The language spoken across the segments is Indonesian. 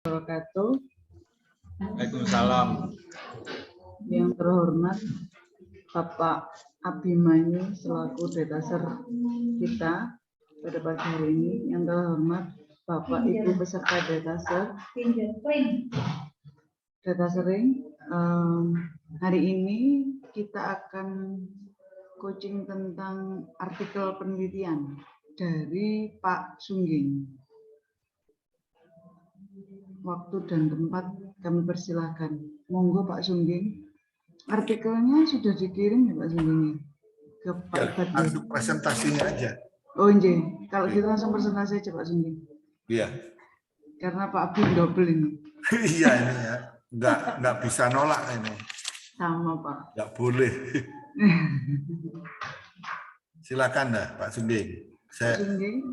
Wabarakatuh. Waalaikumsalam. Yang terhormat Bapak Abimanyu selaku Detaser kita pada pagi hari ini. Yang terhormat Bapak Ibu peserta Detasering. Hari ini kita akan coaching tentang artikel penelitian dari Pak Sungging. Waktu dan tempat kami persilahkan. Monggo Pak Sungging. Artikelnya sudah dikirim ya Pak Sungging ke Pak Ibad. Langsung presentasinya aja. Oh iya, kalau gitu langsung presentasi aja Pak Sungging. Iya. Karena Pak Abim double ini. Iya ini ya. Nggak bisa nolak ini. Sama Pak. Nggak boleh. Silakan dah Pak Sungging. Pak Sungging.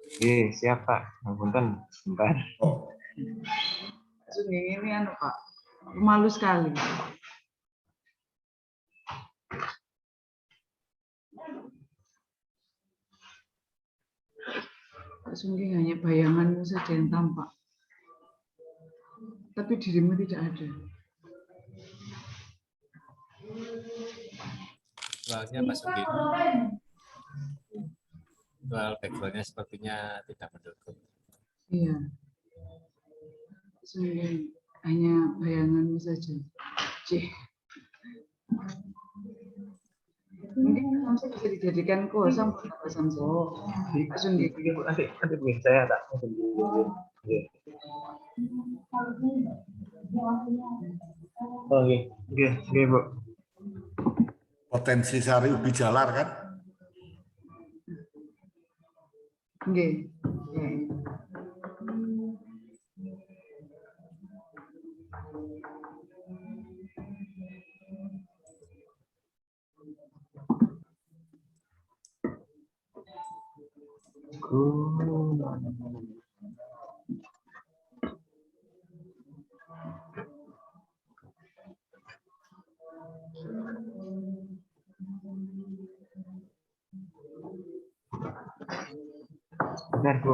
Oke, siap Pak. Punten, sebentar. Oh. Pak Sungging ini Pak, malu sekali. Pak Sungging hanya bayanganmu saja yang tampak, tapi dirimu tidak ada. Soalnya Mas Ugi, soal backgroundnya sepertinya tidak mendukung. Iya, Pak Sungging hanya bayanganmu saja. Cih. Mungkin Samsul bisa dijadikan kosong Pak Samsul. Pak Sungging. Nanti begini saya tak. Oke, Bu. Potensi sari ubi jalar kan? Nggih. Benar, Bu.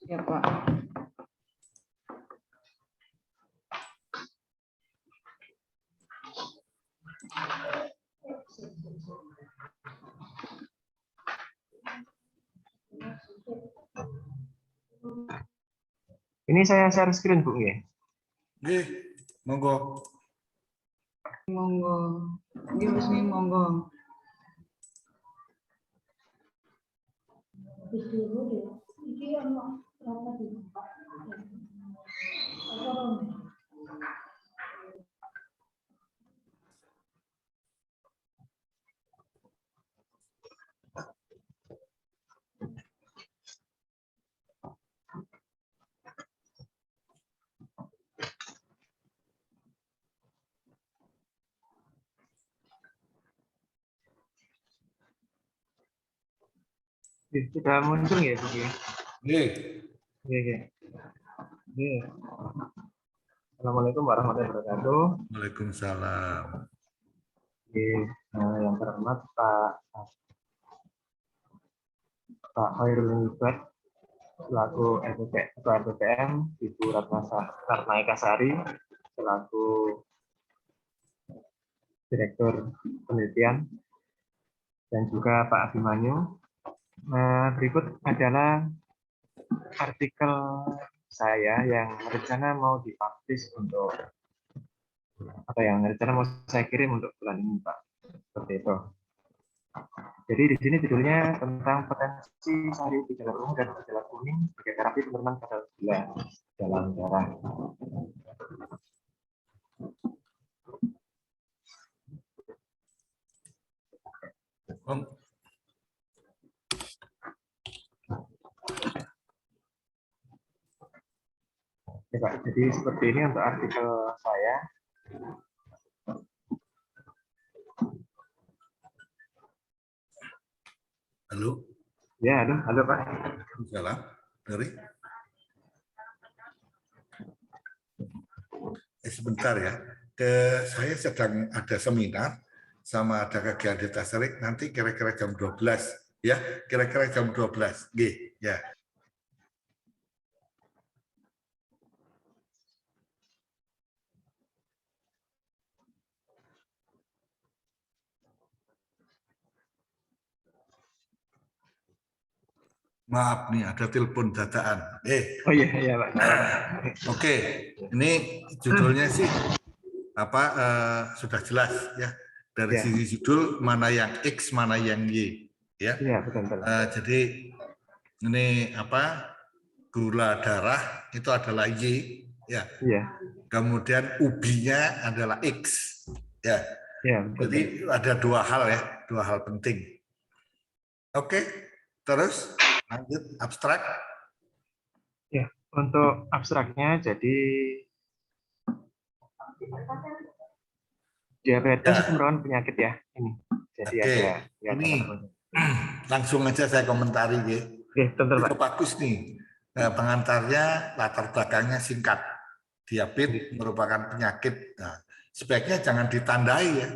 Ya Pak. Ini saya share screen, Bu, ya. Oke, monggo. Monggo. Nggih wis monggo. Sudah muncul ya, Bu, ya? Oke. Oke. Assalamualaikum warahmatullahi wabarakatuh. Waalaikumsalam. Oke, yang terhormat Pak Khairul Ibad selaku Ketua LPPM, Ibu Ratna Eka Sari selaku Direktur Penelitian, dan juga Pak Abimanyu. Berikut adalah artikel saya yang rencana mau dipublish untuk rencana mau saya kirim untuk bulan ini, Pak. Seperti itu. Jadi di sini judulnya tentang potensi sari gejala ungu dan gejala kuning sebagai terapi penurunan kadar gula dalam darah. Ya, Pak. Jadi seperti ini untuk artikel saya. Halo. Ya, halo Pak. Salam. Dari. Sebentar ya. Saya sedang ada seminar sama ada kegiatan Detasering nanti kira-kira jam 12 ya, kira-kira jam 12. Nggih, ya. Maaf nih, ada telepon dadaan. Oh iya, iya Pak. Oke, ini judulnya sih sudah jelas ya. Dari Ya. sisi judul mana yang X, mana yang Y, ya. Iya, betul. Jadi ini gula darah itu adalah Y, ya. Iya. Kemudian ubinya adalah X, ya. Iya, betul. Jadi ada dua hal penting. Oke, terus lanjut abstrak. Ya, untuk abstraknya jadi diabetes Ya. itu merupakan penyakit ya ini. Jadi Oke, ada ini langsung aja saya komentari ya. Oke, tentu Pak. Itu bagus nih. Pengantarnya latar belakangnya singkat. Diabetes merupakan penyakit. Nah, sebaiknya jangan ditandai ya.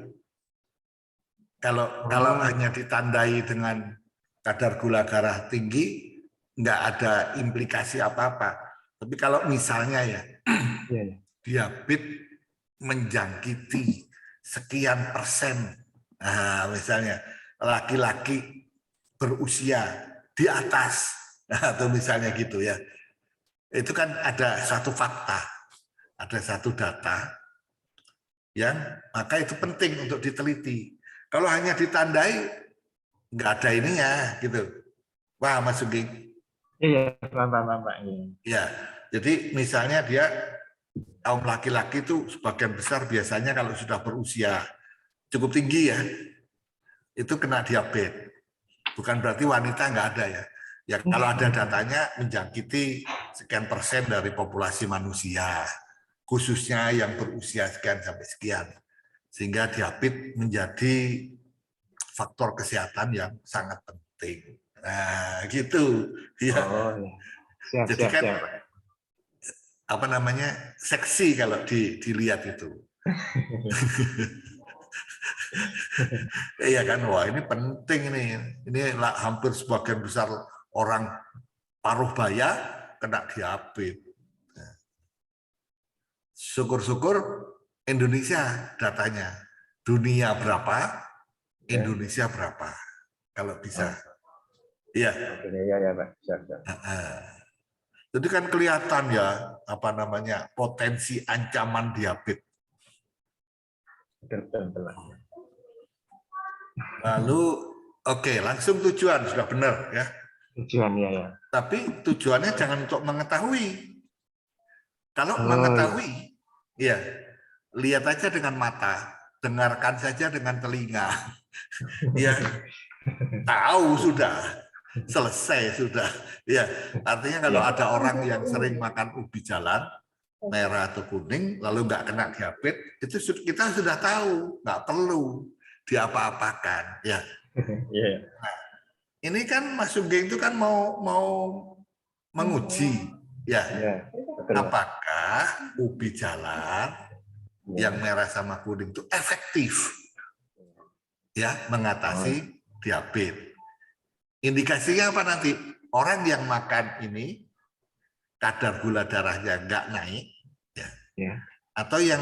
Kalau hanya ditandai dengan kadar gula darah tinggi, nggak ada implikasi apa-apa. Tapi kalau misalnya ya, diabetes menjangkiti sekian persen, nah, misalnya laki-laki berusia di atas, atau misalnya gitu ya, itu kan ada satu fakta, ada satu data yang maka itu penting untuk diteliti. Kalau hanya ditandai, nggak ada ininya gitu. Wah, Mas Sugeng. Iya, Pak. Ya, jadi misalnya dia kaum laki-laki itu sebagian besar biasanya kalau sudah berusia cukup tinggi ya, itu kena diabetes. Bukan berarti wanita nggak ada ya. Ya kalau ada datanya menjangkiti sekian persen dari populasi manusia, khususnya yang berusia sekian sampai sekian. Sehingga diabetes menjadi faktor kesehatan yang sangat penting. Nah, gitu. Ya. Oh, ya. Jadi kan Siap. seksi kalau dilihat itu. Iya kan, wah ini penting nih. Ini hampir sebagian besar orang paruh baya kena diabetes. Syukur-syukur Indonesia datanya. Dunia berapa, Indonesia berapa. Kalau bisa. Iya. Iya, Pak. Siap. Jadi kan kelihatan ya potensi ancaman diabetes. Betul. Lalu oke, langsung tujuan sudah benar ya. Tujuan ya. Tapi tujuannya jangan untuk mengetahui. Kalau Oh, mengetahui, ya lihat aja dengan mata, dengarkan saja dengan telinga. Ya, tahu sudah, selesai sudah. Ya, artinya kalau ada orang yang sering makan ubi jalan, merah atau kuning, lalu nggak kena diabetes, itu kita sudah tahu, nggak perlu diapa-apakan. Ya. Nah, ini kan Mas Sugeng itu kan mau menguji, ya, apakah ubi jalan yang merah sama kuning itu efektif, ya, mengatasi diabetes. Indikasinya apa nanti? Orang yang makan ini kadar gula darahnya nggak naik, ya, atau yang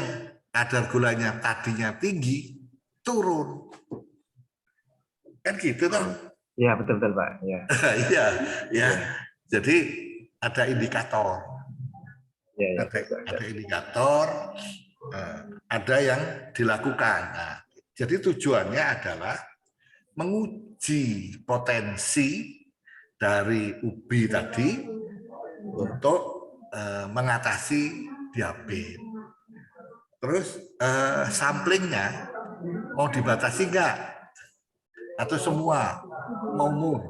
kadar gulanya tadinya tinggi turun, kan gitu toh? Iya, betul Pak. Iya. Jadi ada indikator. Ya. Ada indikator, ada yang dilakukan. Nah, jadi tujuannya adalah menguji potensi dari ubi tadi untuk mengatasi diabetes. Terus samplingnya mau dibatasi enggak? Atau semua mau umum?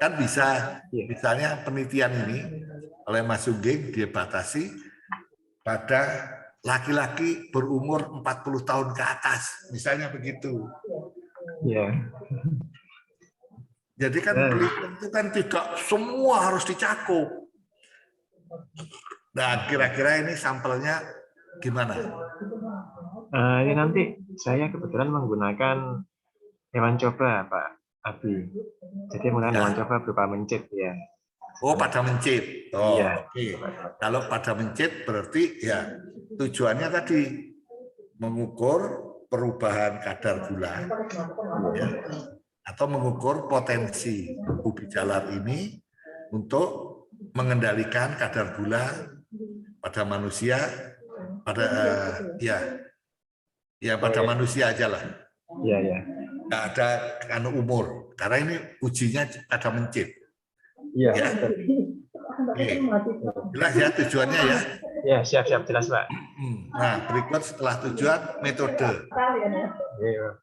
Kan bisa, misalnya penelitian ini oleh Mas Sugeng dibatasi pada laki-laki berumur 40 tahun ke atas, misalnya begitu. Iya. Jadi kan penelitian itu kan tidak semua harus dicakup. Nah, kira-kira ini sampelnya gimana? Ini nanti saya kebetulan menggunakan hewan coba Pak Abi. Jadi menggunakan Ya. hewan coba berupa mencit ya. Oh, pada mencit. Oh, Iya. oke. Kalau pada mencit berarti ya tujuannya tadi mengukur perubahan kadar gula ya, atau mengukur potensi ubi jalar ini untuk mengendalikan kadar gula pada manusia, pada pada manusia aja lah. Iya, ya. Nggak ada anu umur, karena ini ujinya pada mencit. Iya. Ya. Oke. Jelas ya tujuannya ya. Ya, siap-siap jelas Pak. Nah, berikut setelah tujuan metode. Iya.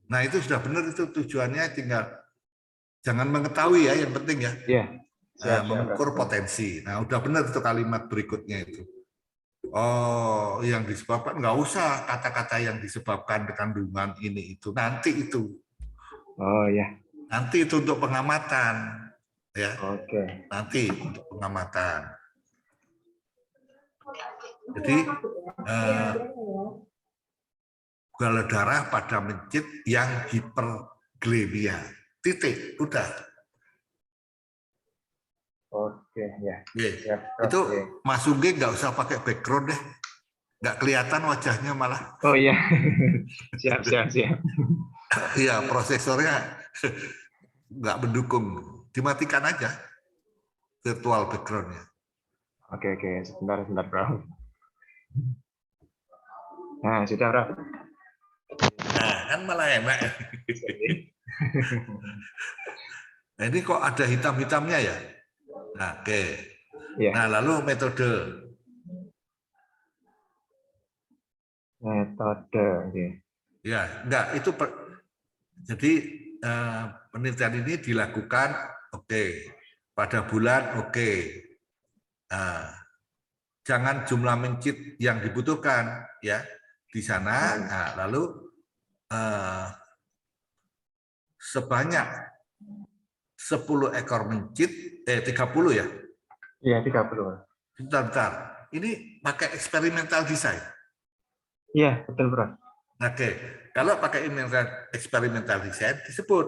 Nah, itu sudah benar, itu tujuannya, tinggal jangan mengetahui ya, yang penting ya. Iya. Siap, Mengukur potensi. Nah, udah benar itu kalimat berikutnya itu. Oh, yang disebabkan, nggak usah kata-kata yang disebabkan kandungan ini itu, nanti itu. Oh ya. Nanti itu untuk pengamatan ya. Oke. Nanti untuk pengamatan. Jadi gula darah pada mencit yang hiperglikemia. Titik, udah. Oke, ya. Siap, itu Mas Sugeng nggak usah pakai background deh. Nggak kelihatan wajahnya malah. Oh iya. Siap. Iya, prosesornya nggak mendukung. Dimatikan aja virtual background-nya. Oke, sebentar Bro. Nah, sudah Bro. Nah, kan malah enak. Nah, ini kok ada hitam-hitamnya ya? Nah, oke. Ya. Nah, lalu metode. Oke. Ya, enggak, itu jadi penelitian ini dilakukan pada bulan Nah, jangan jumlah mencit yang dibutuhkan ya di sana. Nah, lalu sebanyak 10 ekor mencit 30 ya? Iya, 30. Bentar. Ini pakai experimental design. Iya, betul Bro. Oke, kalau pakai experimental design disebut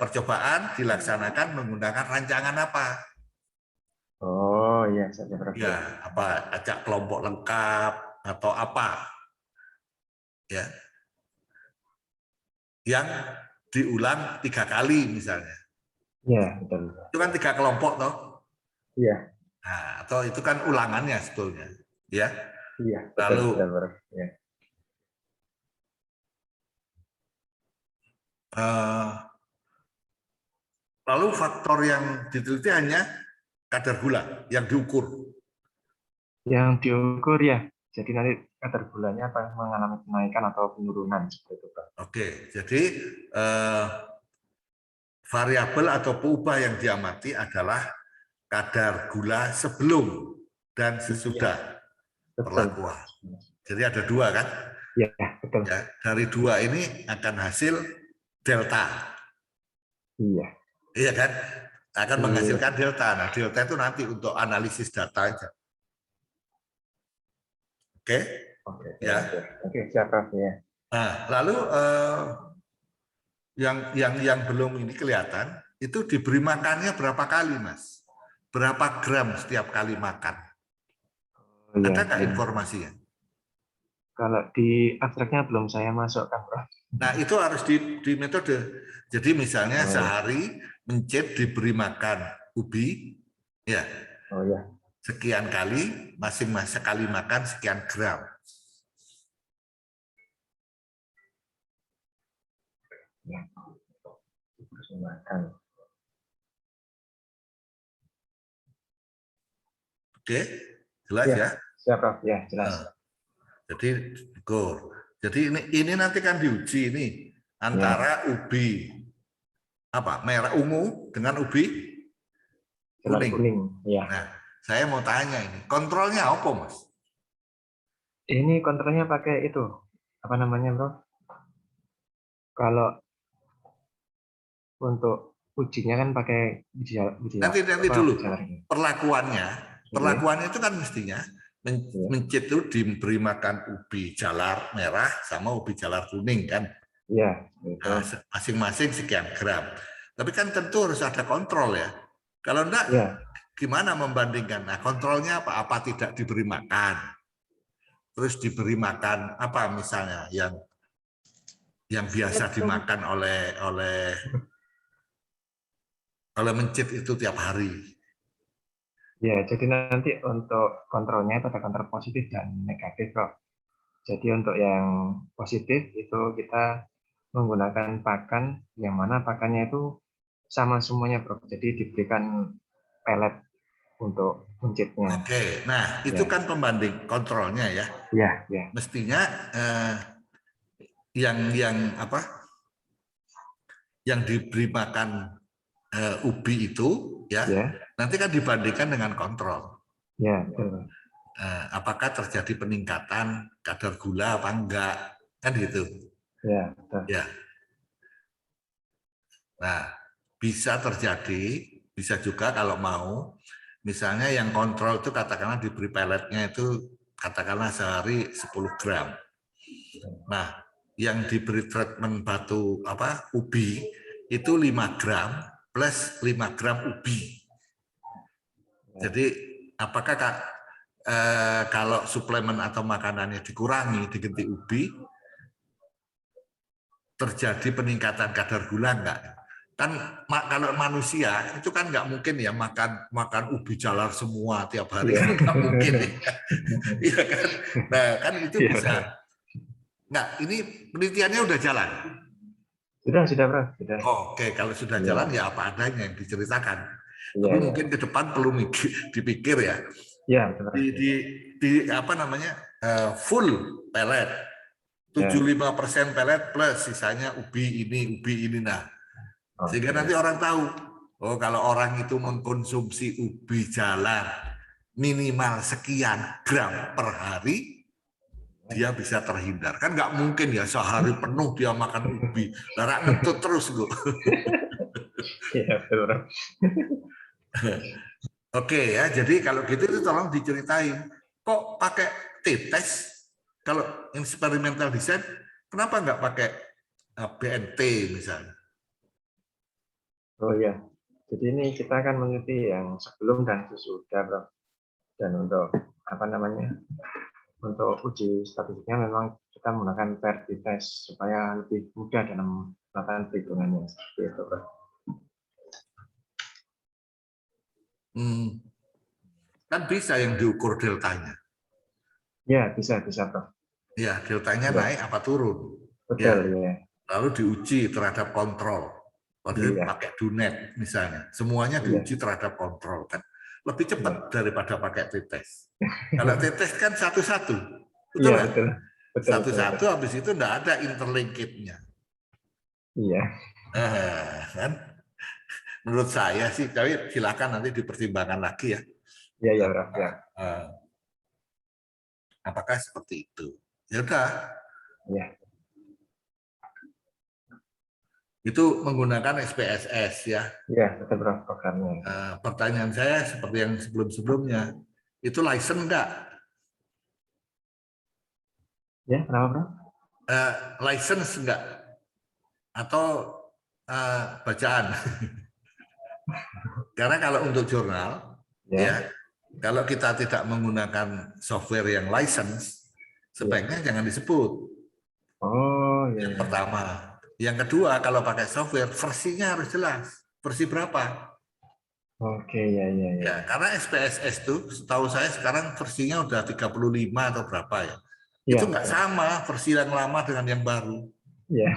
percobaan dilaksanakan menggunakan rancangan apa? Oh iya, saya Bro. Ya, apa? Ajak kelompok lengkap atau apa? Ya, yang diulang 3 kali misalnya. Iya, betul. Itu kan 3 kelompok toh? Iya. Nah, atau itu kan ulangannya sebetulnya, ya. Iya, Lalu betul. Ya. Lalu faktor yang diteliti hanya kadar gula yang diukur. Yang diukur ya. Jadi nanti kadar gulanya apa mengalami kenaikan atau penurunan seperti itu, Pak. Oke, jadi variabel atau peubah yang diamati adalah kadar gula sebelum dan sesudah perlakuan. Jadi ada 2 kan? Ya, betul. Ya, dari 2 ini akan hasil delta. Iya. Iya kan? Akan menghasilkan delta. Nah, delta itu nanti untuk analisis data aja. Oke? Ya. Oke, siap Prof ya. Nah, lalu yang belum ini kelihatan itu diberi makannya berapa kali, Mas? Berapa gram setiap kali makan? Ya, ada nggak informasinya? Kalau di abstraknya belum saya masukkan, Prof. Nah, itu harus di metode. Jadi misalnya sehari mencit diberi makan ubi, ya. Oh ya. Sekian kali, masing-masing kali makan sekian gram. Ya. Makan. Oke, jelas ya? Siap, Prof. Ya, jelas. Nah, jadi ini nanti kan diuji ini antara ubi merah ungu dengan ubi kuning. Ya. Nah, saya mau tanya ini, kontrolnya apa, Mas? Ini kontrolnya pakai itu, apa namanya, Bro? Kalau untuk ujinya kan pakai nanti dulu perlakuannya itu kan mestinya Mencit itu diberi makan ubi jalar merah sama ubi jalar kuning kan. Iya. Nah, masing-masing sekian gram. Tapi kan tentu harus ada kontrol ya. Kalau enggak, gimana membandingkan? Nah, kontrolnya apa? Apa tidak diberi makan? Terus diberi makan apa misalnya yang biasa dimakan oleh mencit itu tiap hari. Ya, jadi nanti untuk kontrolnya itu ada kontrol positif dan negatif, Prof. Jadi untuk yang positif itu kita menggunakan pakan yang mana pakannya itu sama semuanya, Prof. Jadi diberikan pelet untuk mencitnya. Oke, nah itu kan pembanding kontrolnya ya. Iya. Mestinya yang diberi makan ubi itu ya, nanti kan dibandingkan dengan kontrol. Ya, betul. Apakah terjadi peningkatan kadar gula apa enggak, kan gitu. Ya, betul. Ya. Nah, bisa terjadi, bisa juga kalau mau, misalnya yang kontrol itu katakanlah diberi peletnya itu katakanlah sehari 10 gram. Nah, yang diberi treatment ubi itu 5 gram plus 5 gram ubi. Jadi apakah kalau suplemen atau makanannya dikurangi diganti ubi, terjadi peningkatan kadar gula enggak? Kan kalau manusia itu kan nggak mungkin ya makan ubi jalar semua tiap hari, kan nggak mungkin ya. Iya kan? Nah kan itu bisa. Nah ini penelitiannya udah jalan. Sudah, Prof. Sudah. Oke, kalau sudah jalan ya apa adanya yang diceritakan. Tapi mungkin ke depan perlu dipikir ya. Iya, betul. Di apa namanya full pelet, 75% pelet plus sisanya ubi ini. Nah, sehingga nanti orang tahu, oh kalau orang itu mengkonsumsi ubi jalar minimal sekian gram per hari, dia bisa terhindar. Kan nggak mungkin ya sehari penuh dia makan ubi, darah ngentut terus kok. Iya, betul. Oke ya, jadi kalau gitu itu tolong diceritain. Kok pakai t-test? Kalau experimental design, kenapa nggak pakai BNT misalnya? Oh ya, jadi ini kita akan mengikuti yang sebelum dan sesudah, Prof. Dan untuk untuk uji statistiknya memang kita menggunakan PRT test supaya lebih mudah dalam melakukan perhitungannya seperti itu, Prof. Kan bisa yang diukur deltanya. Ya, bisa, Prof. Ya, deltanya naik apa turun. Betul, ya. Lalu diuji terhadap kontrol. Pakai DUNET misalnya. Semuanya diuji terhadap kontrol. Kan lebih cepat daripada pakai t-test. Kalau t-test kan satu-satu. Betul kan? Satu-satu, habis itu enggak ada interlinkage-nya. Iya. Kan? Menurut saya sih, tapi silakan nanti dipertimbangkan lagi ya. Iya, Prof. Ya. Apakah seperti itu? Ya udah. Ya. Itu menggunakan SPSS ya. Iya, betul, Prof, programnya. Pertanyaan saya seperti yang sebelum-sebelumnya, itu license enggak? Ya, kenapa, Prof? License enggak? Atau bacaan? Karena kalau untuk jurnal, ya kalau kita tidak menggunakan software yang license, sebaiknya jangan disebut. Oh, ya. Yang pertama. Yang kedua, kalau pakai software, versinya harus jelas. Versi berapa? Oke, ya. Karena SPSS itu, setahu saya sekarang versinya udah 35 atau berapa ya. Itu nggak sama versi yang lama dengan yang baru. Iya.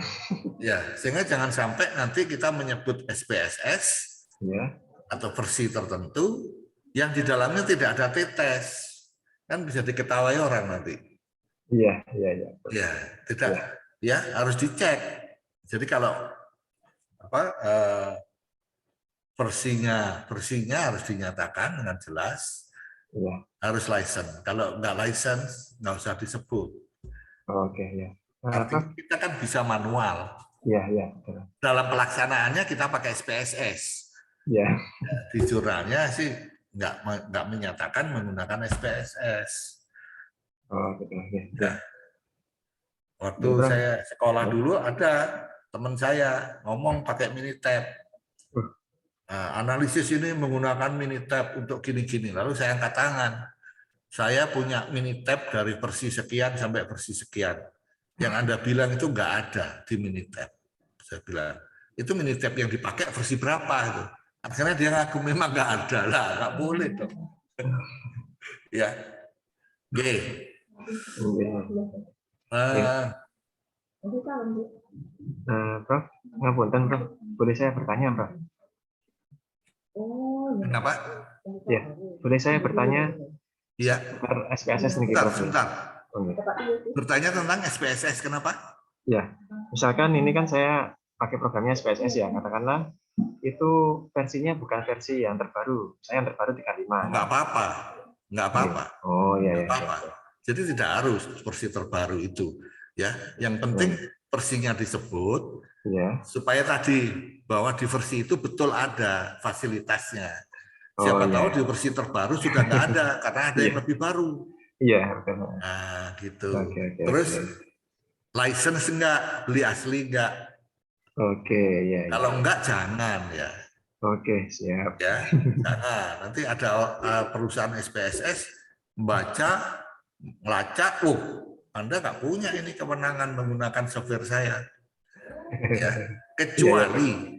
Ya, sehingga jangan sampai nanti kita menyebut SPSS atau versi tertentu yang di dalamnya tidak ada t-test. Kan bisa diketahui orang nanti. Iya. Ya, tidak. Ya, harus dicek. Jadi kalau versinya harus dinyatakan dengan jelas, harus license. Kalau nggak license, nggak usah disebut. Oke, ya. Artinya kita kan bisa manual. Iya. Dalam pelaksanaannya kita pakai SPSS. Iya. Di jurnalnya sih nggak menyatakan menggunakan SPSS. Oh, betul. Ya. Waktu saya sekolah dulu ada teman saya ngomong pakai Minitab. Nah, analisis ini menggunakan Minitab untuk gini-gini. Lalu saya angkat tangan. Saya punya Minitab dari versi sekian sampai versi sekian. Yang Anda bilang itu nggak ada di Minitab. Saya bilang, itu Minitab yang dipakai versi berapa itu? Akhirnya dia ngaku memang nggak ada lah, nggak boleh dong. Ya, G. Prof, ngapunten, Prof. Boleh saya bertanya, Prof? Kenapa? Ya, boleh saya bertanya? Iya. SPSS nih, Prof. Sebentar. Bertanya tentang SPSS, kenapa? Ya, misalkan ini kan saya pakai programnya SPSS ya, katakanlah itu versinya bukan versi yang terbaru. Saya yang terbaru 35. Nggak apa-apa. Nggak apa-apa. Oh iya, nggak apa-apa. Jadi tidak harus versi terbaru itu. Ya, yang penting versinya disebut ya. Supaya tadi bahwa di versi itu betul ada fasilitasnya. Siapa tahu di versi terbaru sudah nggak ada karena ada yang lebih baru. Iya. Nah, gitu. Terus license enggak, beli asli enggak? Oke, ya. Kalau enggak jangan ya. Oke, siap. Ya, jangan. Nanti ada perusahaan SPSS membaca, melacak, Anda nggak punya ini kewenangan menggunakan software saya. Ya, kecuali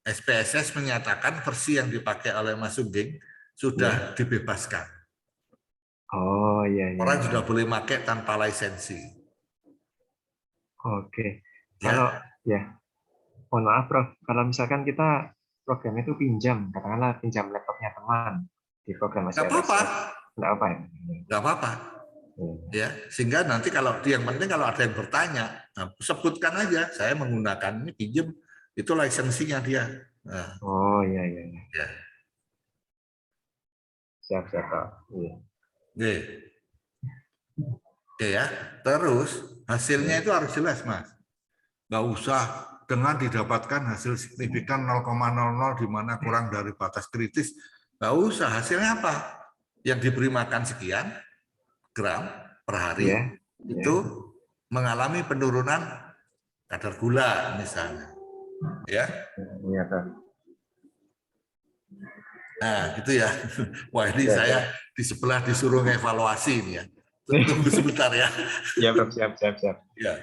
SPSS menyatakan versi yang dipakai oleh Mas Sungging sudah dibebaskan. Oh iya. Orang sudah boleh pakai tanpa lisensi. Oke. Kalau mohon maaf Prof, kalau misalkan kita program itu pinjam, katakanlah pinjam laptopnya teman di program SPSS. Nggak apa-apa. Nggak apa ya? Nggak apa-apa. Ya, sehingga nanti kalau yang penting kalau ada yang bertanya, sebutkan aja saya menggunakan ini pinjam, itu lisensinya dia. Nah, oh iya. Ya. Siap. Iya. Oke ya. Terus hasilnya itu harus jelas, Mas. Nggak usah dengan didapatkan hasil signifikan 0,00 di mana kurang dari batas kritis. Nggak usah. Hasilnya apa? Yang diberi makan sekian gram per hari itu mengalami penurunan kadar gula misalnya, ya. Nah, gitu ya. Wah, ini saya di sebelah disuruh ngevaluasi ini ya. Tunggu sebentar ya. Ya, Prof, siap. Ya.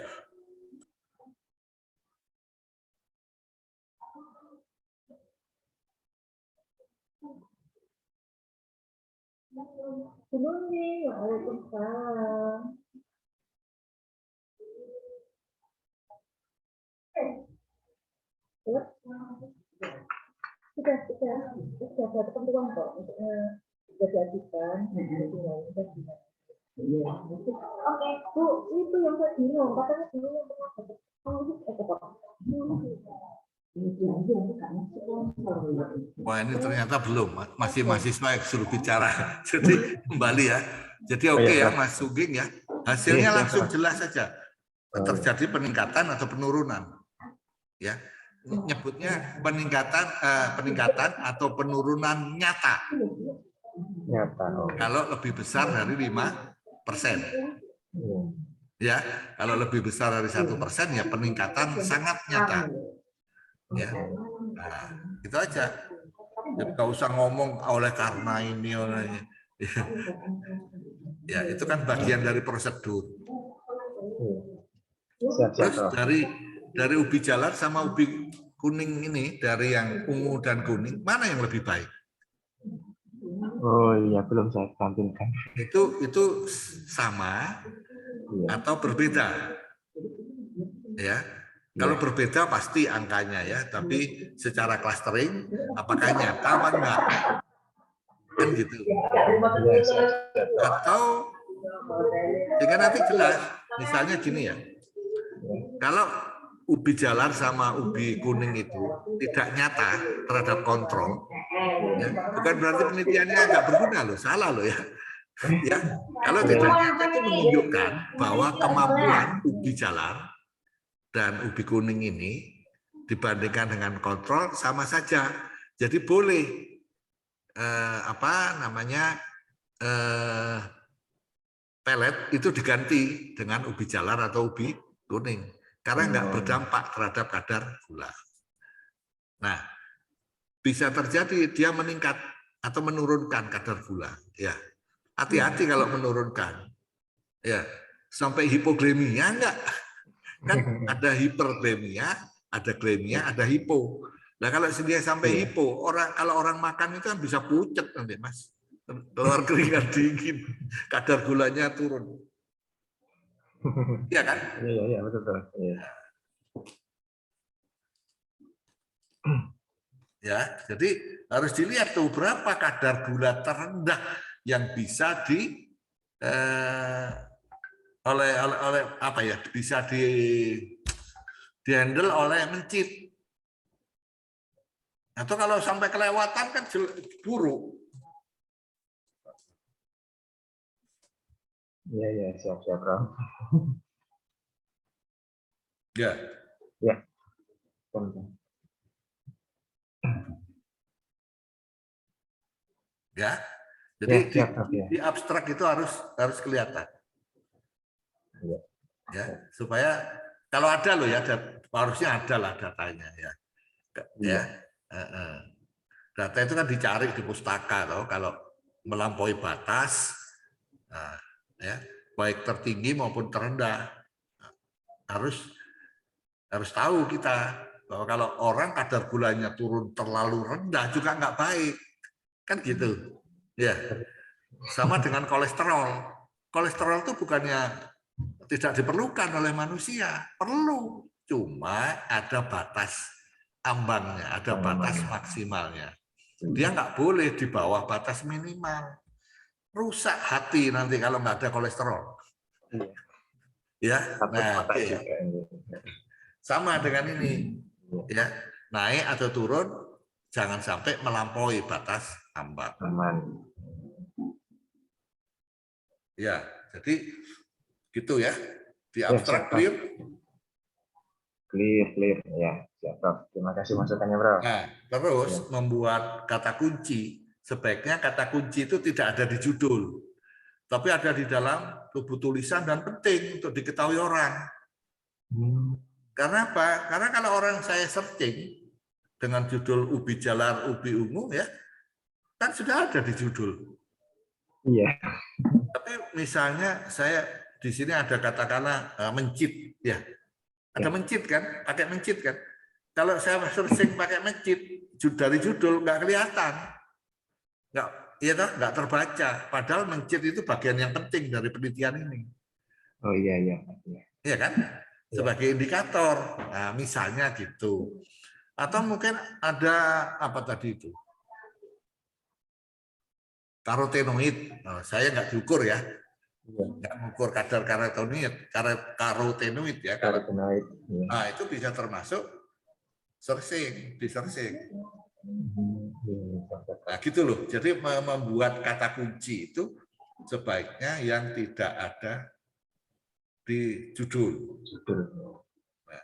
Waalaikumsalam. Sudah ada ketentuan kok untuk dijadikan. Oke, Bu, itu yang saya bingung. Katanya dulu yang pernah Wah, ini ternyata belum, masih mahasiswa yang suruh bicara. Jadi kembali ya. Jadi oke ya, Mas Sungging ya. Hasilnya langsung jelas saja. Terjadi peningkatan atau penurunan. Ya, nyebutnya peningkatan atau penurunan nyata. Kalau lebih besar dari 5%. Ya, kalau lebih besar dari 1% ya peningkatan sangat nyata. Ya, nah, itu aja. Jadi nggak usah ngomong oleh karena ini, ya itu kan bagian dari prosedur. Terus dari ubi jalar sama ubi kuning ini, dari yang ungu dan kuning, mana yang lebih baik? Oh iya, belum saya tampilkan. Itu sama atau berbeda? Ya. Kalau berbeda pasti angkanya ya, tapi secara clustering apakah nyata apa enggak? Kan gitu. Atau sehingga nanti jelas, misalnya gini ya. Kalau ubi jalar sama ubi kuning itu tidak nyata terhadap kontrol, ya, bukan berarti penelitiannya nggak berguna loh, salah loh ya. Ya, kalau tidak nyata itu menunjukkan bahwa kemampuan ubi jalar dan ubi kuning ini dibandingkan dengan kontrol sama saja. Jadi boleh pelet itu diganti dengan ubi jalar atau ubi kuning karena nggak berdampak terhadap kadar gula. Nah, bisa terjadi dia meningkat atau menurunkan kadar gula. Ya, hati-hati kalau menurunkan. Ya, sampai hipoglikemia enggak? Kan ada hiperglikemia, ada glikemia, ada hipo. Nah, kalau dia sampai hipo, kalau orang makan itu kan bisa pucet nanti, Mas. Keluar keringat dingin, kadar gulanya turun. Iya kan? Iya, betul. Iya. Ya, jadi harus dilihat tuh berapa kadar gula terendah yang bisa oleh apa ya, bisa dihandle oleh mencit. Atau kalau sampai kelewatan kan buruk. Iya, siap, Bro. Ya. Ya. Ya. Jadi siap, di abstrak itu harus kelihatan. Ya, supaya kalau ada loh ya, harusnya ada lah datanya ya. Ya. Data itu kan dicari di pustaka loh, kalau melampaui batas, nah, ya, baik tertinggi maupun terendah, harus tahu kita bahwa kalau orang kadar gulanya turun terlalu rendah juga nggak baik, kan gitu, ya. Sama dengan kolesterol. Kolesterol itu bukannya tidak diperlukan oleh manusia, perlu, cuma ada batas ambangnya, ada batas maksimalnya. Dia nggak boleh di bawah batas minimal. Rusak hati nanti kalau nggak ada kolesterol. Ya, nah, sama dengan ini. Ya, naik atau turun, jangan sampai melampaui batas ambang. Ya, jadi gitu ya. Di abstrak clear. Clear ya, siap, Bro. Terima kasih masukannya, Bro. Nah, terus membuat kata kunci, sebaiknya kata kunci itu tidak ada di judul, tapi ada di dalam tubuh tulisan dan penting untuk diketahui orang. Karena apa? Karena kalau orang saya searching dengan judul ubi jalar, ubi ungu ya, kan sudah ada di judul. Iya. Tapi misalnya saya di sini ada katakanlah mencit ya. Ada mencit kan, pakai mencit kan. Kalau saya searching pakai mencit dari judul nggak kelihatan, nggak terbaca. Padahal mencit itu bagian yang penting dari penelitian ini. Oh iya. Iya kan, sebagai indikator. Nah, misalnya gitu. Atau mungkin ada apa tadi itu? Karotenoid. Nah, saya nggak diukur ya. Nggak mengukur kadar karotenoid ya. Nah, itu bisa termasuk di searching. Nah, gitu loh. Jadi membuat kata kunci itu sebaiknya yang tidak ada di judul. Nah.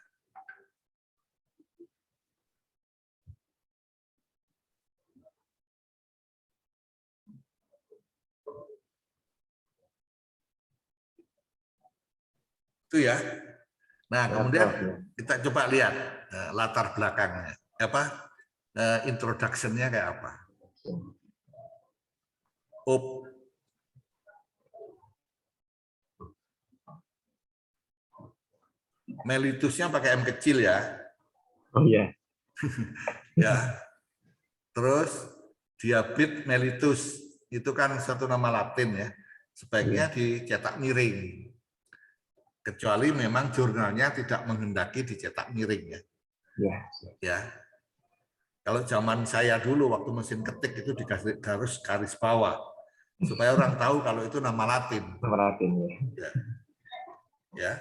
Itu ya. Nah, kemudian kita coba lihat latar belakangnya. Introduction-nya kayak apa. Mellitusnya pakai M kecil ya. Oh iya. Ya. Terus diabit mellitus itu kan satu nama Latin ya. Sebaiknya dicetak miring. Kecuali memang jurnalnya tidak menghendaki dicetak miring ya. Ya. Kalau zaman saya dulu waktu mesin ketik itu dikasih garis bawah supaya orang tahu kalau itu nama Latin. Nama Latin ya. Ya.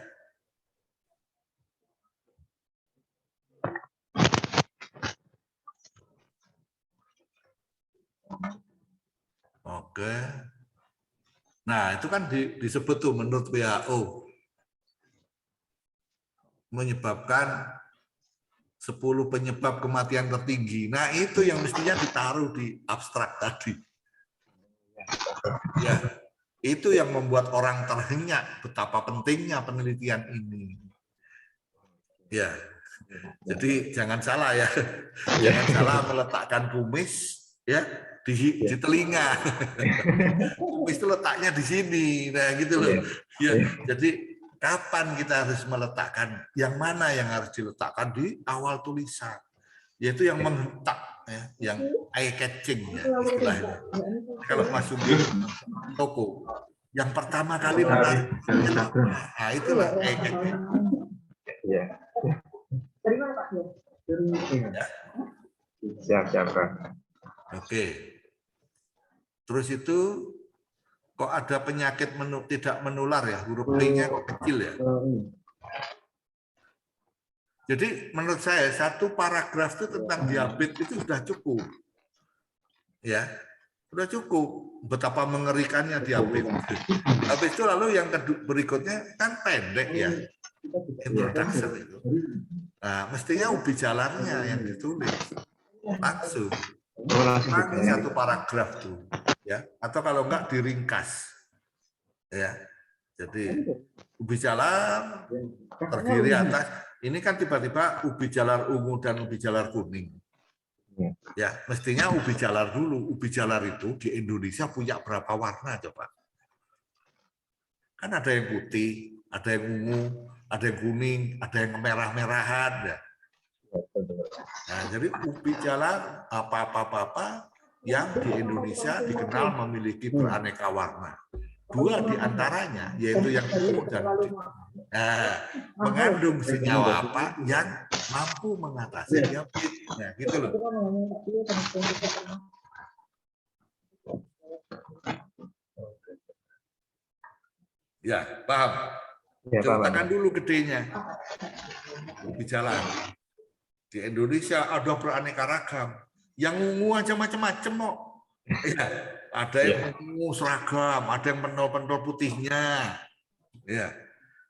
Oke. Nah, itu kan disebut tuh menurut WHO menyebabkan 10 penyebab kematian tertinggi. Nah, itu yang mestinya ditaruh di abstrak tadi. Itu yang membuat orang terhenyak betapa pentingnya penelitian ini. Ya, jadi jangan salah ya, jangan salah meletakkan kumis ya di telinga. Kumis itu letaknya di sini, nah gitu loh. Ya, jadi kapan kita harus meletakkan? Yang mana yang harus diletakkan di awal tulisan? Yaitu yang menghentak, ya, yang eye catching ya istilahnya. Kalau masuk di toko, yang pertama kali menarik, nah itulah eye catching. Iya. Dari mana Pak? Ya. Siap, Pak. Oke. Terus itu kok ada penyakit tidak menular ya, huruf T-nya kok kecil ya. Jadi menurut saya satu paragraf itu tentang diabetes itu sudah cukup. Ya. Sudah cukup. Betapa mengerikannya diabetes. Habis itu lalu yang berikutnya kan pendek ya. Introduction itu. Nah, mestinya ubi jalarnya yang ditulis langsung. Satu paragraf tuh, ya. Atau kalau enggak diringkas, ya. Jadi ubi jalar terdiri atas ini kan tiba-tiba ubi jalar ungu dan ubi jalar kuning. Ya, mestinya ubi jalar dulu. Ubi jalar itu di Indonesia punya berapa warna coba? Kan ada yang putih, ada yang ungu, ada yang kuning, ada yang merah-merahan. Ya. Nah, jadi ubi jalar apa-apa yang di Indonesia dikenal memiliki beraneka warna. Dua di antaranya, yaitu yang ungu dan kuning, mengandung senyawa apa yang mampu mengatasi diabetes. Nah, gitu loh. Ya, paham? Ceritakan dulu gedenya. Ubi jalar. Di Indonesia ada beraneka ragam. Yang ungu aja macam-macam kok. Ya, ada yang ungu seragam, ada yang pentol-pentol putihnya. Ya.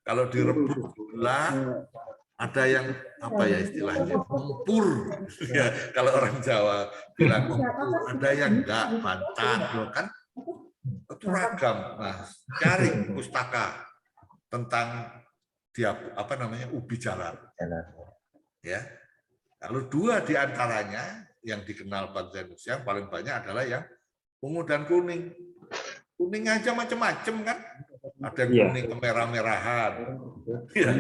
Kalau direbus gula, ada yang apa ya istilahnya? Mempur. Ya, kalau orang Jawa bilang mempur, ada yang enggak, bantat loh kan. Itu ragam. Nah, cari pustaka tentang apa namanya? Ubi jalar. Ya. Lalu dua di antaranya yang dikenal bangsa Indonesia yang paling banyak adalah yang ungu dan kuning. Kuning aja macam-macam kan? Ada yang kuning kemerah-merahan, ya.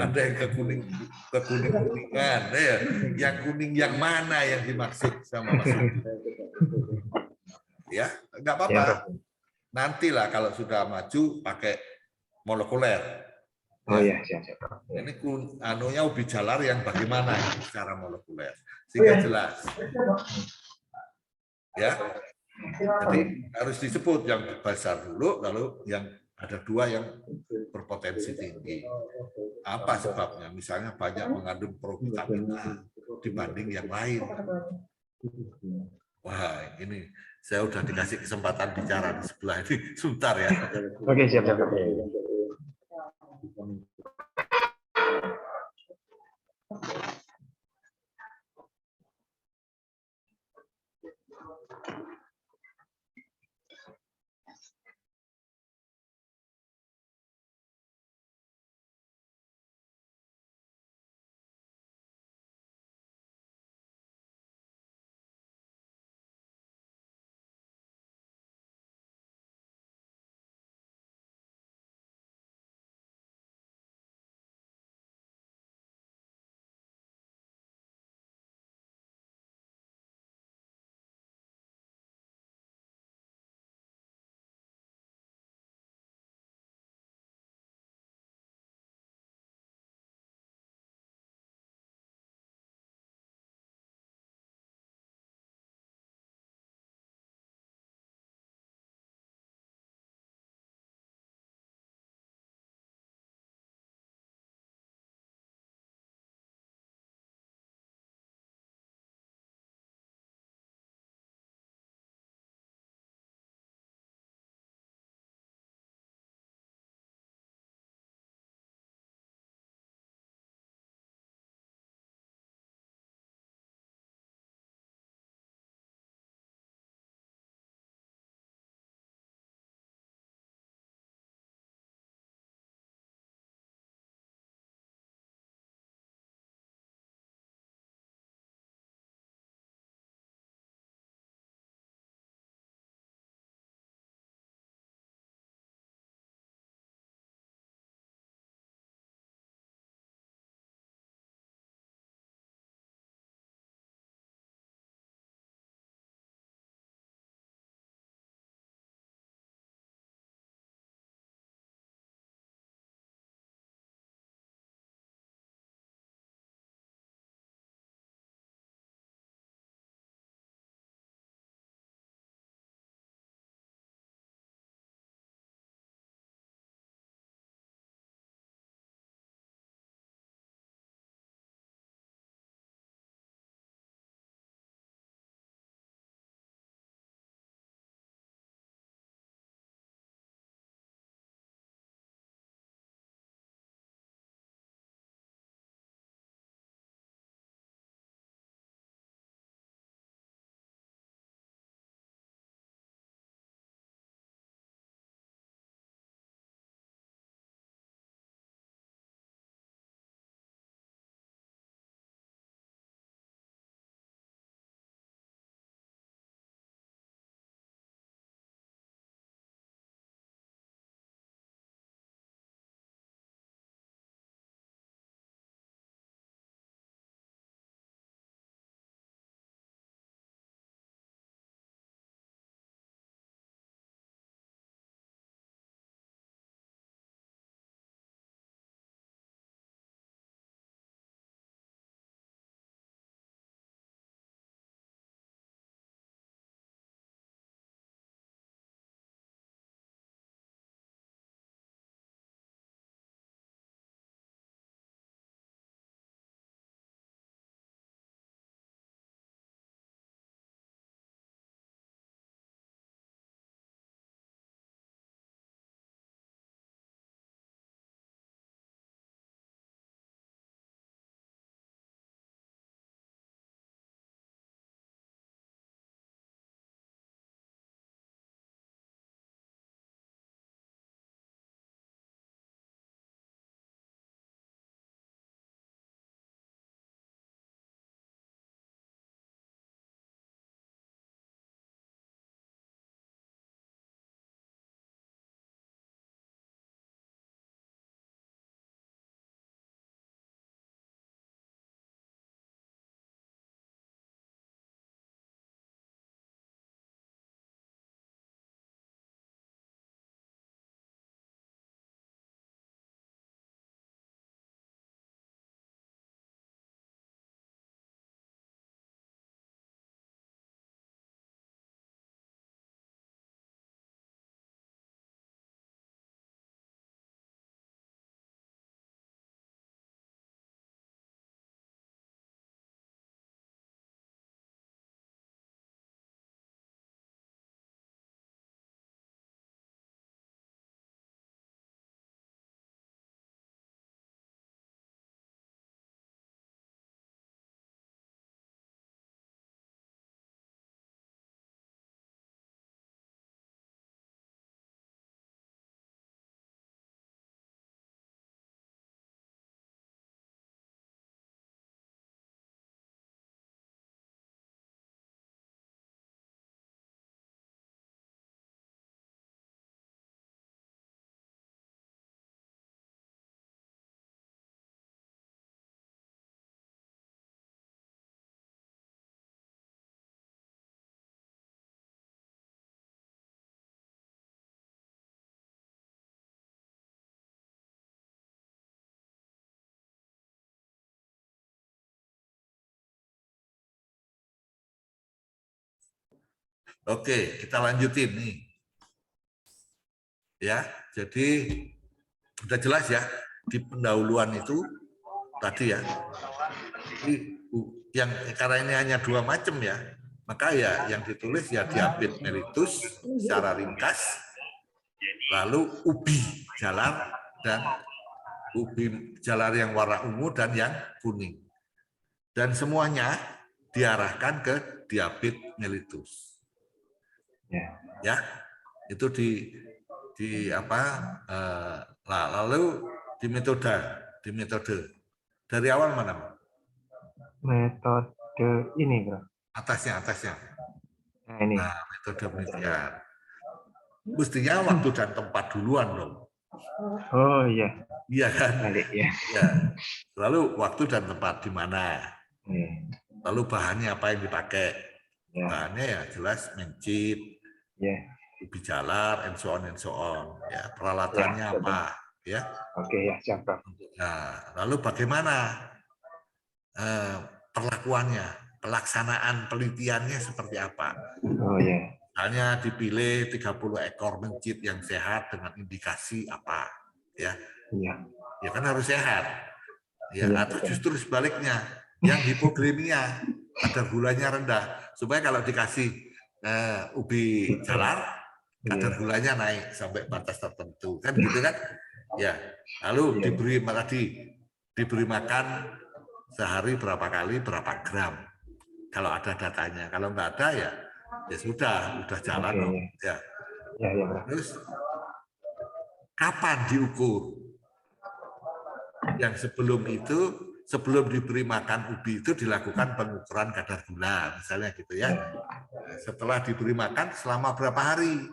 Ada yang kuningan, ya. Yang kuning yang mana yang dimaksud sama Mas Ubi? Ya, nggak apa-apa. Nantilah kalau sudah maju pakai molekuler. Oh iya, siap. Ini anunya ubi jalar yang bagaimana secara molekuler sehingga jelas. Ya. Jadi harus disebut yang besar dulu, lalu yang ada dua yang berpotensi tinggi. Apa sebabnya? Misalnya banyak mengandung provitamin A dibanding yang lain. Wah, ini saya udah dikasih kesempatan bicara di sebelah ini. Sebentar ya. Oke, siap. Oke, kita lanjutin nih. Ya, jadi sudah jelas ya di pendahuluan itu tadi ya. Yang karena ini hanya 2 macam ya, maka ya yang ditulis ya diapit melitus secara ringkas, lalu ubi jalar dan ubi jalar yang warna ungu dan yang kuning, dan semuanya diarahkan ke diapit melitus. Ya, itu di apa? Lalu di metode dari awal mana? Metode ini, Bro. Atasnya. Nah, ini. Nah, metode penelitian. Mestinya waktu dan tempat duluan dong. Oh iya. Iya kan? Balik ya. Ya. Lalu waktu dan tempat di mana? Iya. Lalu bahannya apa yang dipakai? Ya. Bahannya ya jelas mencit, Ya. ubi jalar, and so on. Ya, peralatannya Ya, apa? Ya. Oke ya, siap, Bro. Nah, lalu bagaimana perlakuannya, pelaksanaan penelitiannya seperti apa? Oh ya. Misalnya dipilih 30 ekor mencit yang sehat dengan indikasi apa? Ya. Iya. Ya kan harus sehat. Ya, Iya, atau betul. justru sebaliknya, yang hipoglikemia, kadar gulanya rendah, supaya kalau dikasih ubi jalar, kadar gulanya naik sampai batas tertentu, kan gitu kan? Ya, lalu diberi makan sehari berapa kali, berapa gram, kalau ada datanya. Kalau nggak ada ya sudah jalan. Oke, ya. Ya, Bro. Terus kapan diukur? Yang sebelum diberi makan ubi itu dilakukan pengukuran kadar gula, misalnya gitu ya. Setelah diberi makan selama berapa hari,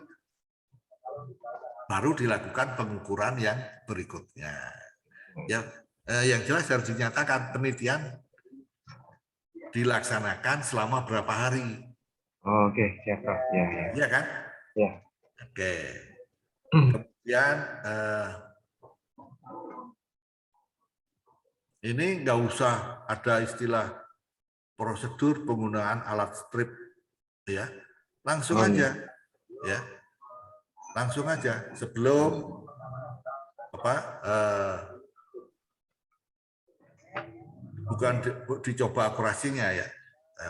baru dilakukan pengukuran yang berikutnya. Ya, yang jelas harus dinyatakan penelitian dilaksanakan selama berapa hari. Oke, siap, Bro. Ya. Iya kan? Ya. Oke. Kemudian ini nggak usah ada istilah prosedur penggunaan alat strip, ya, langsung aja, ya, langsung aja sebelum bukan dicoba akurasinya ya,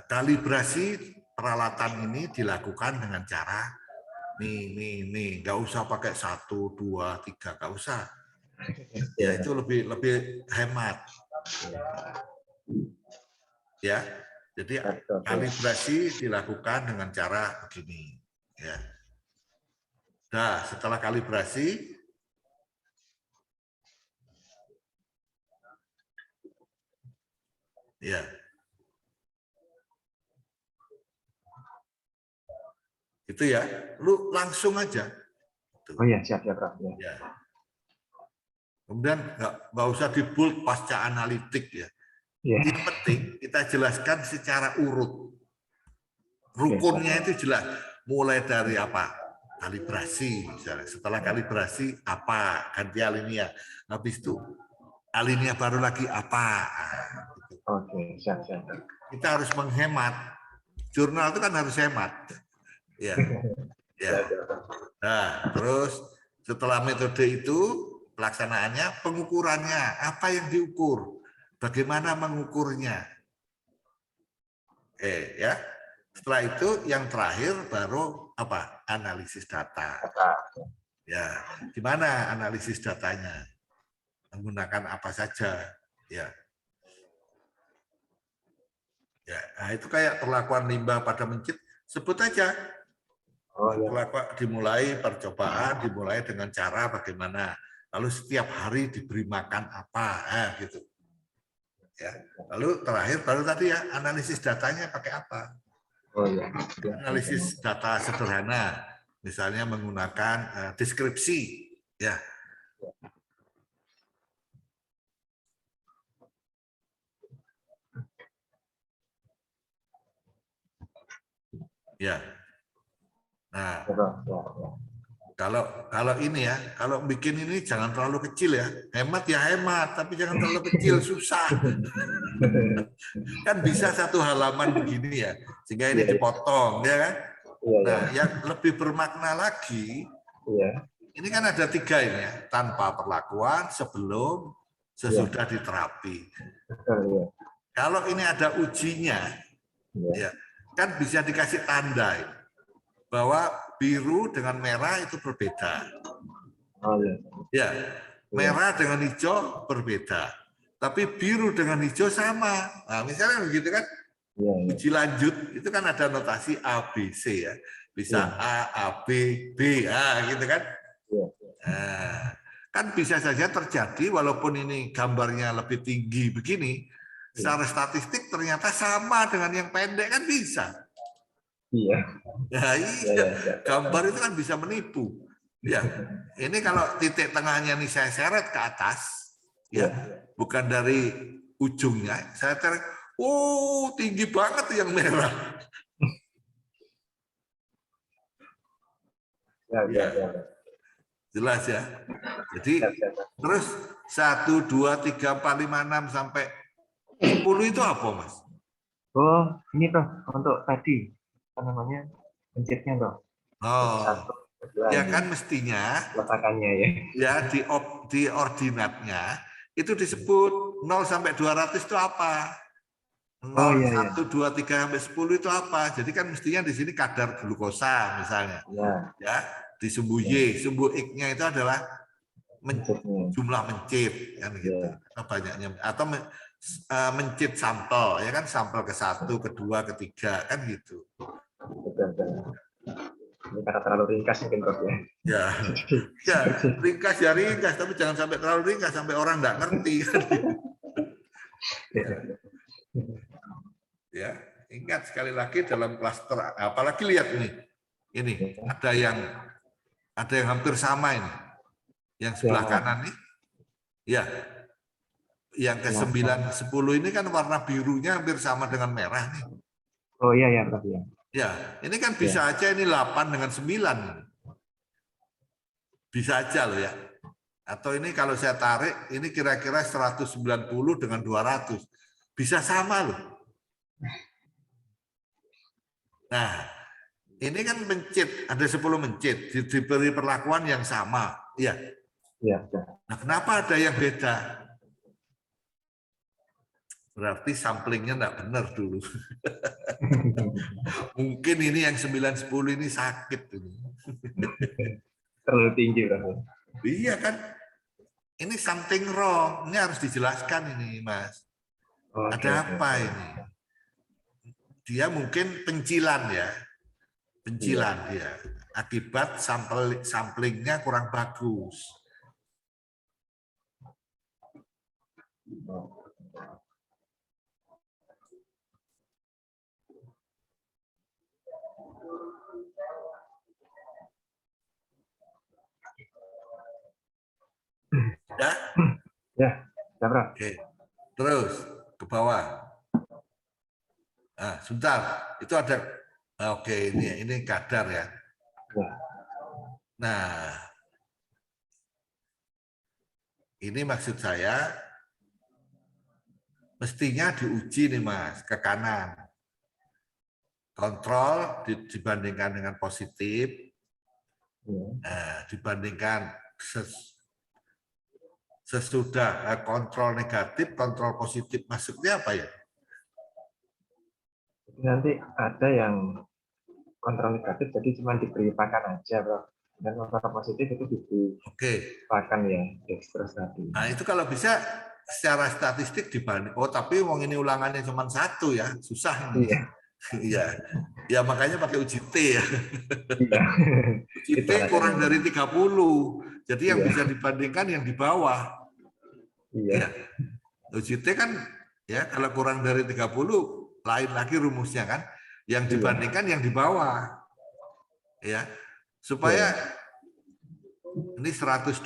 kalibrasi peralatan ini dilakukan dengan cara nih, nggak usah pakai 1, 2, 3, nggak usah. Ya itu lebih hemat. Ya, jadi kalibrasi dilakukan dengan cara begini. Ya. Nah, setelah kalibrasi, ya, itu ya, lu langsung aja. Oh ya, siap, Bro. Ya. Kemudian nggak usah di bold pasca analitik ya. Yang penting kita jelaskan secara urut. Rukunnya itu jelas. Mulai dari apa? Kalibrasi misalnya. Setelah kalibrasi apa? Ganti alinea. Habis itu alinea baru lagi apa? Oke, siap. Kita harus menghemat. Jurnal itu kan harus hemat. Ya. Nah, terus setelah metode itu pelaksanaannya, pengukurannya, apa yang diukur, bagaimana mengukurnya. Oke, ya. Setelah itu yang terakhir baru apa? Analisis data. Ya, gimana analisis datanya? Menggunakan apa saja, ya. Ya, nah itu kayak perlakuan limbah pada mencit, sebut aja. Dimulai percobaan, dimulai dengan cara bagaimana. Lalu setiap hari diberi makan apa, gitu. Ya. Lalu terakhir baru tadi ya analisis datanya pakai apa? Analisis data sederhana, misalnya menggunakan deskripsi, ya. Ya. Nah. Kalau ini ya, kalau bikin ini jangan terlalu kecil ya. Hemat ya hemat, tapi jangan terlalu kecil, susah. Kan bisa 1 halaman begini ya, sehingga ini dipotong, ya kan? Iya, Nah, yang lebih bermakna lagi, iya. ini kan ada 3 ini ya, tanpa perlakuan, sebelum, sesudah diterapi. Betul, iya. Kalau ini ada ujinya, Iya. ya, kan bisa dikasih tanda ini, bahwa biru dengan merah itu berbeda. Oh, iya. Ya, merah dengan hijau berbeda. Tapi biru dengan hijau sama. Nah, misalnya begitu kan, Iya, iya. uji lanjut itu kan ada notasi A, B, C ya. Bisa A, B, B, gitu kan. Iya. Nah, kan bisa saja terjadi walaupun ini gambarnya lebih tinggi begini, secara statistik ternyata sama dengan yang pendek kan bisa. Iya. Ya, Iya, iya, iya. gambar itu kan bisa menipu. Ya, ini kalau titik tengahnya nih saya seret ke atas, ya, bukan dari ujungnya, saya seret, oh tinggi banget tuh yang merah. Ya, ya, ya. Jelas ya. Jadi terus 1, 2, 3, 4, 5, 6 sampai 10 itu apa, Mas? Oh, ini tuh untuk tadi apa namanya pencetnya tuh. Oh, ya ini kan mestinya letakannya ya. ya di ordinatnya itu disebut 0 sampai 200 itu apa? 0, Oh, iya, iya. 1, 2, 3 sampai 10 itu apa? Jadi kan mestinya di sini kadar glukosa misalnya. Ya. Ya, di sumbu Y, sumbu X-nya itu adalah Pencetnya. jumlah mencit kan gitu. Atau banyaknya atau mencit sampel ya kan, sampel ke-1, ke-2, ke-3 kan gitu. Betul, betul. Ini karena terlalu ringkas mungkin Prof ya. Ya, ya ringkas, tapi jangan sampai terlalu ringkas sampai orang nggak ngerti. Ya, ingat sekali lagi dalam klaster, apalagi lihat ini ada yang hampir sama ini, yang sebelah kanan nih, ya, yang ke-9, 10 ini kan warna birunya hampir sama dengan merah nih. Oh iya ya Prof ya. Ya, ini kan bisa aja ini 8 dengan 9. Bisa aja loh ya. Atau ini kalau saya tarik, ini kira-kira 190 dengan 200. Bisa sama loh. Nah, ini kan mencit, ada 10 mencit, diberi perlakuan yang sama. Iya. Iya. Nah, kenapa ada yang beda? Berarti samplingnya enggak benar dulu. Mungkin ini yang 9-10 ini sakit. Terlalu tinggi Prof. Iya kan? Ini something wrong. Ini harus dijelaskan ini, Mas. Ada apa ini? Dia mungkin pencilan ya. Pencilan dia. Akibat samplingnya kurang bagus. Ya? Ya, Prof. Oke. Terus ke bawah. Nah, sebentar. Itu ada. Oke, ini kadar ya. Nah, ini maksud saya mestinya diuji nih Mas, ke kanan. Kontrol dibandingkan dengan positif. Nah, dibandingkan sesudah kontrol negatif, kontrol positif, maksudnya apa ya? Nanti ada yang kontrol negatif, jadi cuma diberi pakan aja, Bro. Dan kontrol positif itu diberi pakan ya, dextrose tadi. Nah itu kalau bisa secara statistik dibanding. Oh tapi wong ini ulangannya cuma 1 ya, susah ini. Iya. Ya makanya pakai uji T ya. Uji T kurang dari 30. Jadi yang bisa dibandingkan yang di bawah. Iya. Uji T kan ya kalau kurang dari 30 lain lagi rumusnya kan. Yang dibandingkan yang di bawah. Ya. Supaya ini 102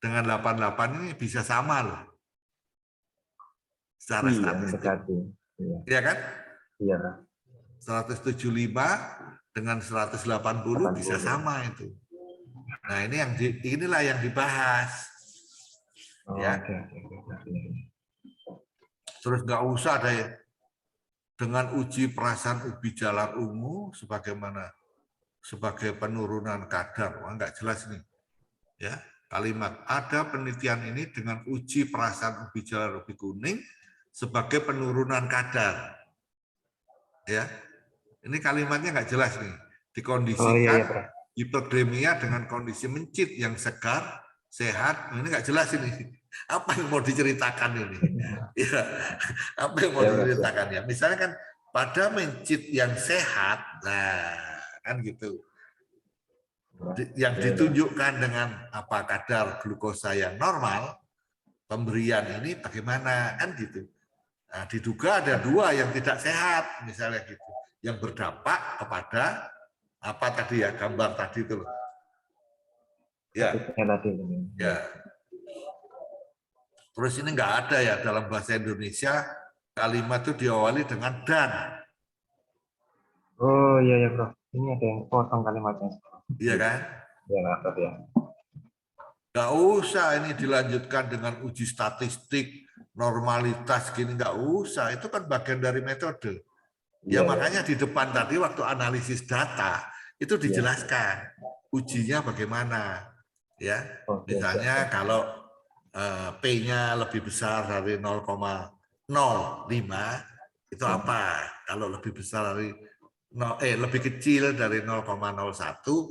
dengan 88 ini bisa sama loh. Secara statistik. Iya kan? Iya. 175 dengan 180 bisa sama itu. Nah, inilah yang dibahas. Ya. Terus nggak usah dengan uji perasaan ubi jalar ungu sebagaimana sebagai penurunan kadar. Wah, nggak jelas nih. Ya, kalimat ada penelitian ini dengan uji perasaan ubi jalar ubi kuning sebagai penurunan kadar. Ya, ini kalimatnya nggak jelas nih. Dikondisikan hiperglimia dengan kondisi mencit yang segar, sehat. Ini nggak jelas ini. Apa yang mau diceritakan ini? Ya, apa yang mau diceritakan ya? Misalnya kan pada mencit yang sehat, nah kan gitu. Yang ditunjukkan dengan apa kadar glukosa yang normal, pemberian ini bagaimana kan gitu. Nah, diduga ada 2 yang tidak sehat misalnya gitu, yang berdampak kepada apa tadi ya, gambar tadi itu loh. Ya. Ya. Terus ini nggak ada ya dalam bahasa Indonesia kalimat itu diawali dengan dan. Oh iya ya Bro, ini ada yang potong kalimatnya. Iya kan? Ya, maaf ya. Nggak usah ini dilanjutkan dengan uji statistik, normalitas gini, nggak usah. Itu kan bagian dari metode. Ya makanya di depan tadi waktu analisis data itu dijelaskan ujinya bagaimana. Ya, misalnya kalau P-nya lebih besar dari 0,05 itu apa? Kalau lebih besar dari lebih kecil dari 0,01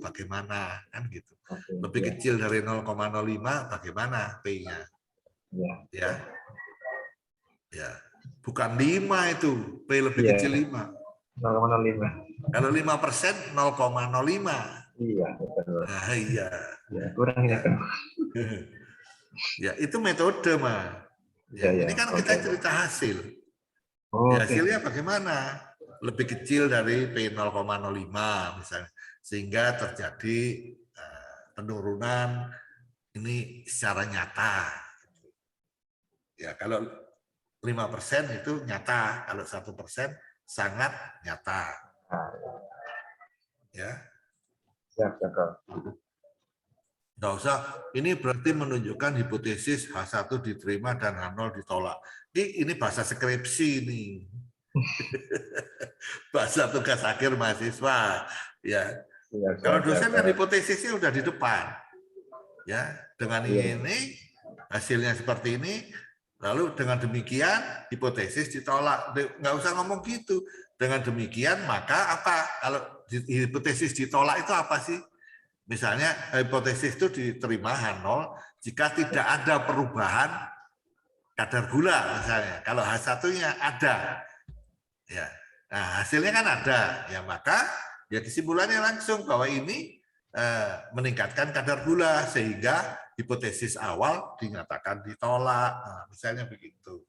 bagaimana kan gitu. Lebih kecil dari 0,05 bagaimana P-nya? Ya. Ya. Bukan 5 itu, P lebih kecil 5. 0,05. Kalau 5% 0,05. Iya, betul. Nah, iya. Ya, kurang ya. Ya, itu metode, mah. Ya, ini kan kita cerita hasil. Ya, hasilnya bagaimana? Lebih kecil dari P0,05 misalnya. Sehingga terjadi penurunan ini secara nyata. Ya, kalau 5% itu nyata, kalau 1% sangat nyata. Ya. Nggak usah, ini berarti menunjukkan hipotesis H1 diterima dan H0 ditolak. Ini bahasa skripsi nih. Bahasa tugas akhir mahasiswa. Ya. Kalau dosen kan hipotesisnya udah di depan. Ya, dengan ini hasilnya seperti ini, lalu dengan demikian hipotesis ditolak. Nggak usah ngomong gitu. Dengan demikian maka apa? Kalau hipotesis ditolak itu apa sih? Misalnya hipotesis itu diterima H0 jika tidak ada perubahan kadar gula misalnya. Kalau H1-nya ada. Ya. Nah, hasilnya kan ada. Ya maka ya kesimpulannya langsung bahwa ini meningkatkan kadar gula sehingga hipotesis awal dinyatakan ditolak. Nah, misalnya begitu.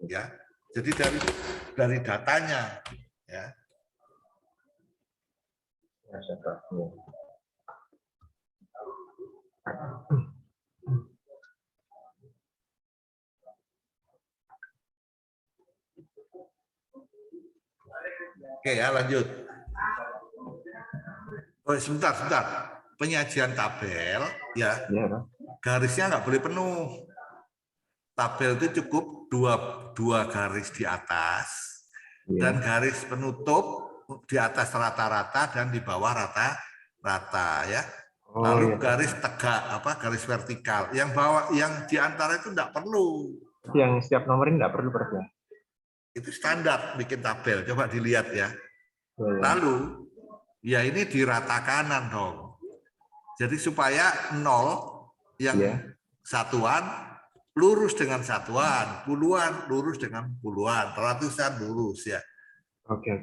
Ya. Jadi dari datanya ya. Oke ya, lanjut. Oh, sebentar. Penyajian tabel ya. Garisnya nggak boleh penuh. Tabel itu cukup dua garis di atas dan garis penutup di atas rata-rata dan di bawah rata-rata ya. Lalu garis tegak garis vertikal. Yang bawah, yang di antara itu enggak perlu. Yang setiap nomor ini enggak perlu ya. Itu standar bikin tabel. Coba dilihat ya. Lalu ya ini di rata kanan dong. Jadi supaya 0 yang satuan lurus dengan satuan, puluhan lurus dengan puluhan, ratusan lurus ya. Oke.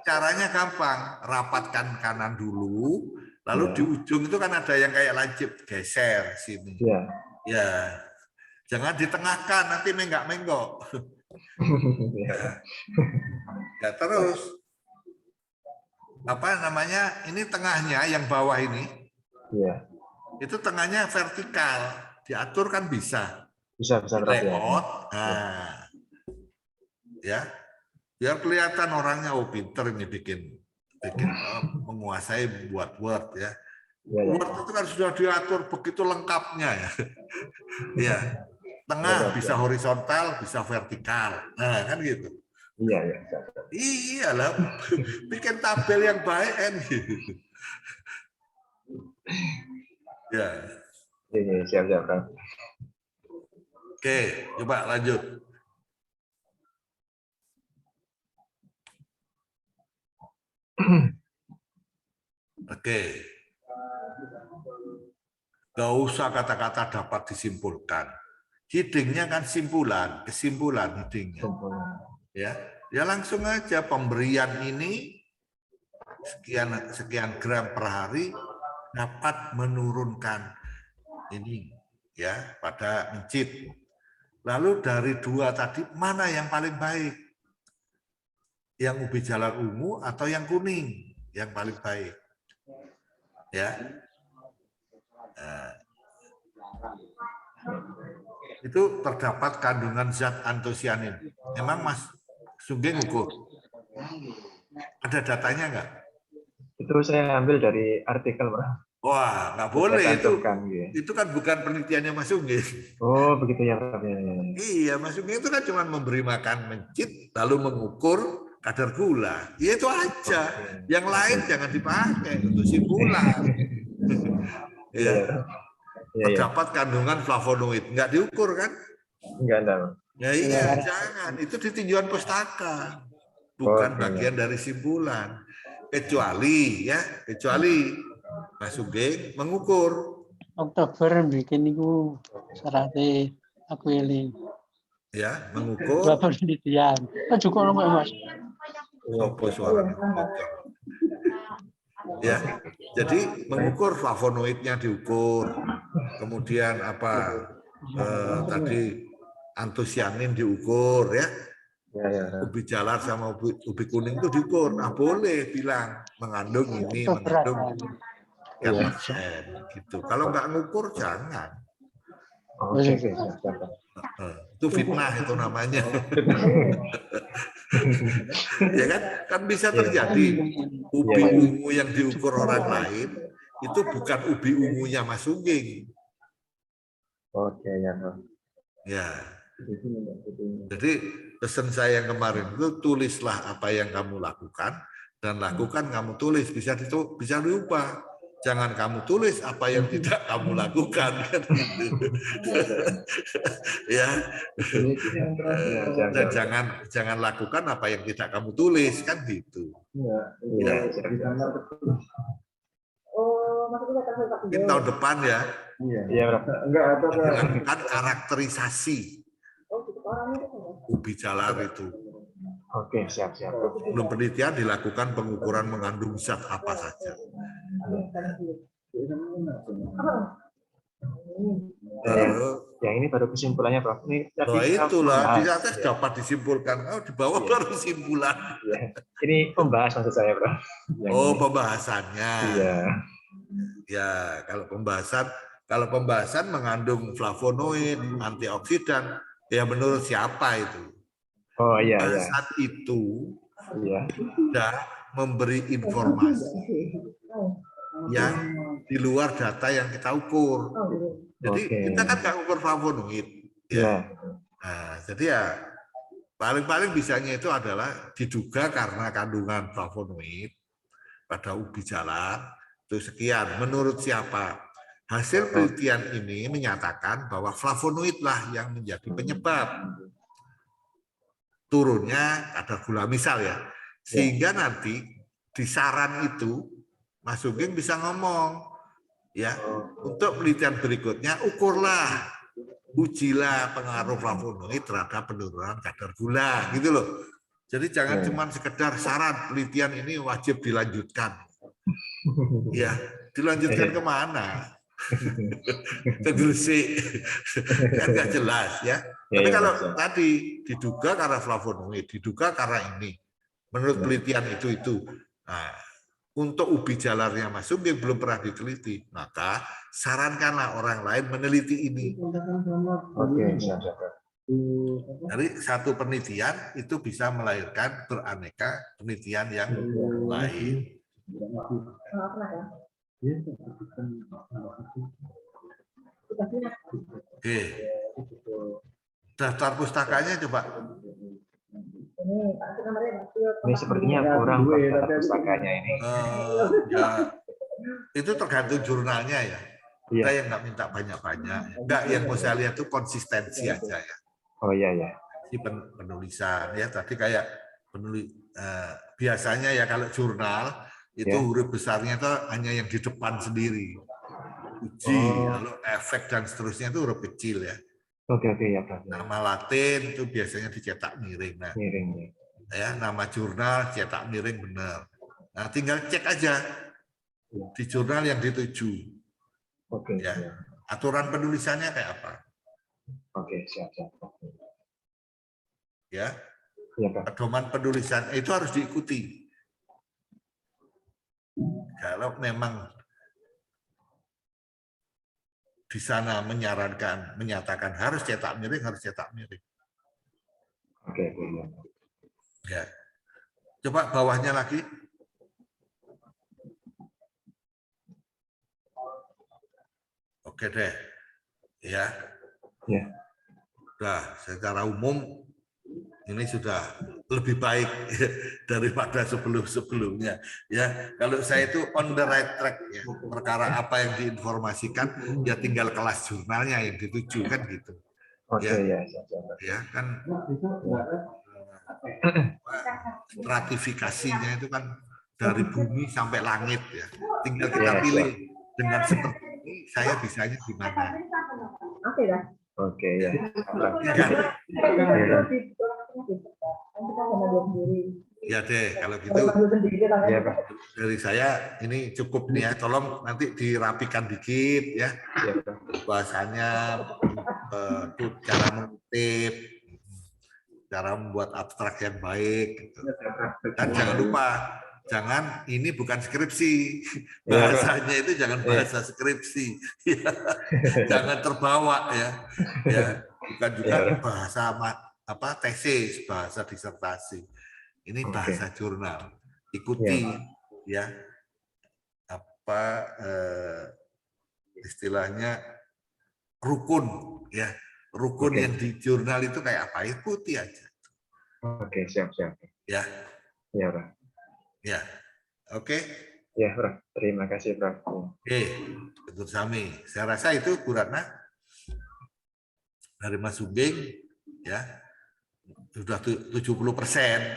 Caranya gampang, rapatkan kanan dulu, lalu di ujung itu kan ada yang kayak lancip, geser sini. Ya, jangan ditengahkan nanti menggak-menggok. Ya terus apa namanya? Ini tengahnya yang bawah ini. Itu tengahnya vertikal, diatur kan bisa. Bisa layout. Nah, ya. Biar kelihatan orangnya pinter ini bikin menguasai buat Word ya. Word itu kan sudah diatur begitu lengkapnya ya. Ya. Tengah bisa horizontal, bisa vertikal. Nah, kan gitu. Iya, iya. Siap, siap. Iyalah, bikin tabel yang baik kan. Ya, Iya, iya, siap, siap, Prof. oke, coba lanjut. Oke, gak usah kata-kata dapat disimpulkan. Headingnya kan simpulan, kesimpulan headingnya. Ya langsung aja pemberian ini sekian gram per hari dapat menurunkan ini ya pada mencit. Lalu dari dua tadi mana yang paling baik? Yang ubi jalar ungu atau yang kuning yang paling baik? Ya. Nah, itu terdapat kandungan zat antosianin. Memang Mas Sungging ukur? Ada datanya nggak? Itu saya ambil dari artikel, Prof. Wah, nggak Saya boleh itu. cantumkan, gitu. Itu kan bukan penelitiannya Mas Sungging. Oh, begitu ya, Prof. Ya, ya. Iya, Mas Sungging itu kan cuma memberi makan mencit, lalu mengukur kadar gula. Ya itu aja. Yang lain jangan dipakai untuk simpulan. Iya, Ya. iya. Terdapat kandungan flavonoid, nggak diukur kan? Enggak ada. Ya iya, jangan. Itu di tinjauan pustaka, bukan Oke. bagian dari simpulan. Kecuali Mas Sugeng mengukur, Oktober bikin itu syaratnya aku eling. ya mengukur. Dua penelitian. Kan juga orang Mas. Apa suaranya? Ya, jadi mengukur flavonoidnya diukur, kemudian apa tadi antosianin diukur ya. Ya. Ubi jalar sama ubi kuning itu diukur. Nah boleh bilang mengandung ini, mengandung ini. Gitu. Kalau nggak ngukur jangan. Oke. Itu fitnah itu namanya. Ya kan bisa terjadi ubi ungu yang diukur orang lain itu bukan ubi ungunya Mas Sungging. Oke ya. Ya. Jadi pesan saya yang kemarin itu tulislah apa yang kamu lakukan dan lakukan kamu tulis bisa diubah. Jangan kamu tulis apa yang tidak kamu lakukan kan gitu. Ya. Dan jangan lakukan apa yang tidak kamu tulis kan gitu. Ya. Mungkin tahun depan ya. Iya, enggak ada. Dilakukan karakterisasi ubi jalar itu. Oke, siap. Sebelum penelitian dilakukan pengukuran mengandung zat apa saja. Yang ini baru kesimpulannya, Prof. Ini itulah di atas dapat disimpulkan. Oh, di bawah baru kesimpulan. Ya. Ini pembahas maksud saya, Prof. Pembahasannya. Iya. Ya, kalau pembahasan mengandung flavonoid, antioksidan, ya menurut siapa itu? Oh iya. Saat itu sudah memberi informasi yang di luar data yang kita ukur. Jadi kita kan nggak ukur flavonoid. Ya. Nah, jadi ya paling bisanya itu adalah diduga karena kandungan flavonoid pada ubi jalar itu sekian. Menurut siapa? Hasil penelitian ini menyatakan bahwa flavonoid lah yang menjadi penyebab turunnya kadar gula misal ya. Sehingga nanti di saran itu Mas Sungging bisa ngomong ya, untuk penelitian berikutnya ukurlah, ujilah pengaruh flavonoid terhadap penurunan kadar gula gitu loh. Jadi jangan cuma sekedar saran penelitian ini wajib dilanjutkan. Ya, dilanjutkan kemana? Ke Gresik. Kan nggak jelas ya. Tapi kalau tadi diduga karena flavonoid, diduga karena ini, menurut penelitian itu. Nah, untuk ubi jalarnya Mas Sungging belum pernah diteliti, maka sarankanlah orang lain meneliti ini. Oke, siap. Dari satu penelitian itu bisa melahirkan beraneka penelitian yang lain. Oke. Daftar pustakanya coba. ini Pak nomornya Mas. Ini sepertinya kurang Pak data pustakanya ini. Ya, itu tergantung jurnalnya ya. Kita Iya. yang nggak minta banyak-banyak. Enggak, yang mau saya lihat itu konsistensi aja ya. Oh iya ya. Di penulisan ya. Tadi kayak biasanya ya kalau jurnal itu Ya. huruf besarnya itu hanya yang di depan sendiri. Uji, lalu efek dan seterusnya itu huruf kecil ya. Oke ya Pak. Nama Latin itu biasanya dicetak miring. Nah, Miring ya nama jurnal cetak miring benar. Nah, tinggal cek aja di jurnal yang dituju. Oke. Ya. Aturan penulisannya kayak apa? Oke, siap. Ya. Iya Pak. Pedoman penulisan itu harus diikuti. Kalau memang di sana menyatakan harus cetak miring, harus cetak miring. Oke, iya. Ya. Coba bawahnya lagi. Oke deh. Ya. Ya. Sudah, secara umum ini sudah lebih baik daripada sebelum-sebelumnya. Ya, kalau saya itu on the right track ya. Perkara apa yang diinformasikan ya tinggal kelas jurnalnya yang dituju kan gitu. Oke ya, siap. Ya kan stratifikasinya itu kan dari bumi sampai langit ya. Tinggal kita pilih dengan seperti ini saya bisanya gimana. Oke lah. Oke ya. Ya deh, kalau gitu Iya Pak. dari saya ini cukup nih ya. Tolong nanti dirapikan dikit ya. Iya Pak. Bahasanya, cara mengutip, cara membuat abstrak yang baik. Gitu. Dan jangan lupa, ini bukan skripsi. Bahasanya itu jangan bahasa skripsi. Jangan terbawa ya. Bukan juga bahasa tesis, bahasa disertasi. Ini bahasa jurnal. Ikuti ya istilahnya rukun ya. Rukun yang di jurnal itu kayak apa? Ikuti aja. Oke, siap. Ya. Iya Pak. Ya. Oke. Ya Pak. Terima kasih Pak. Oke, Dr. Sami. Saya rasa itu Bu Ratna dari Mas Sumbing ya. Sudah 70%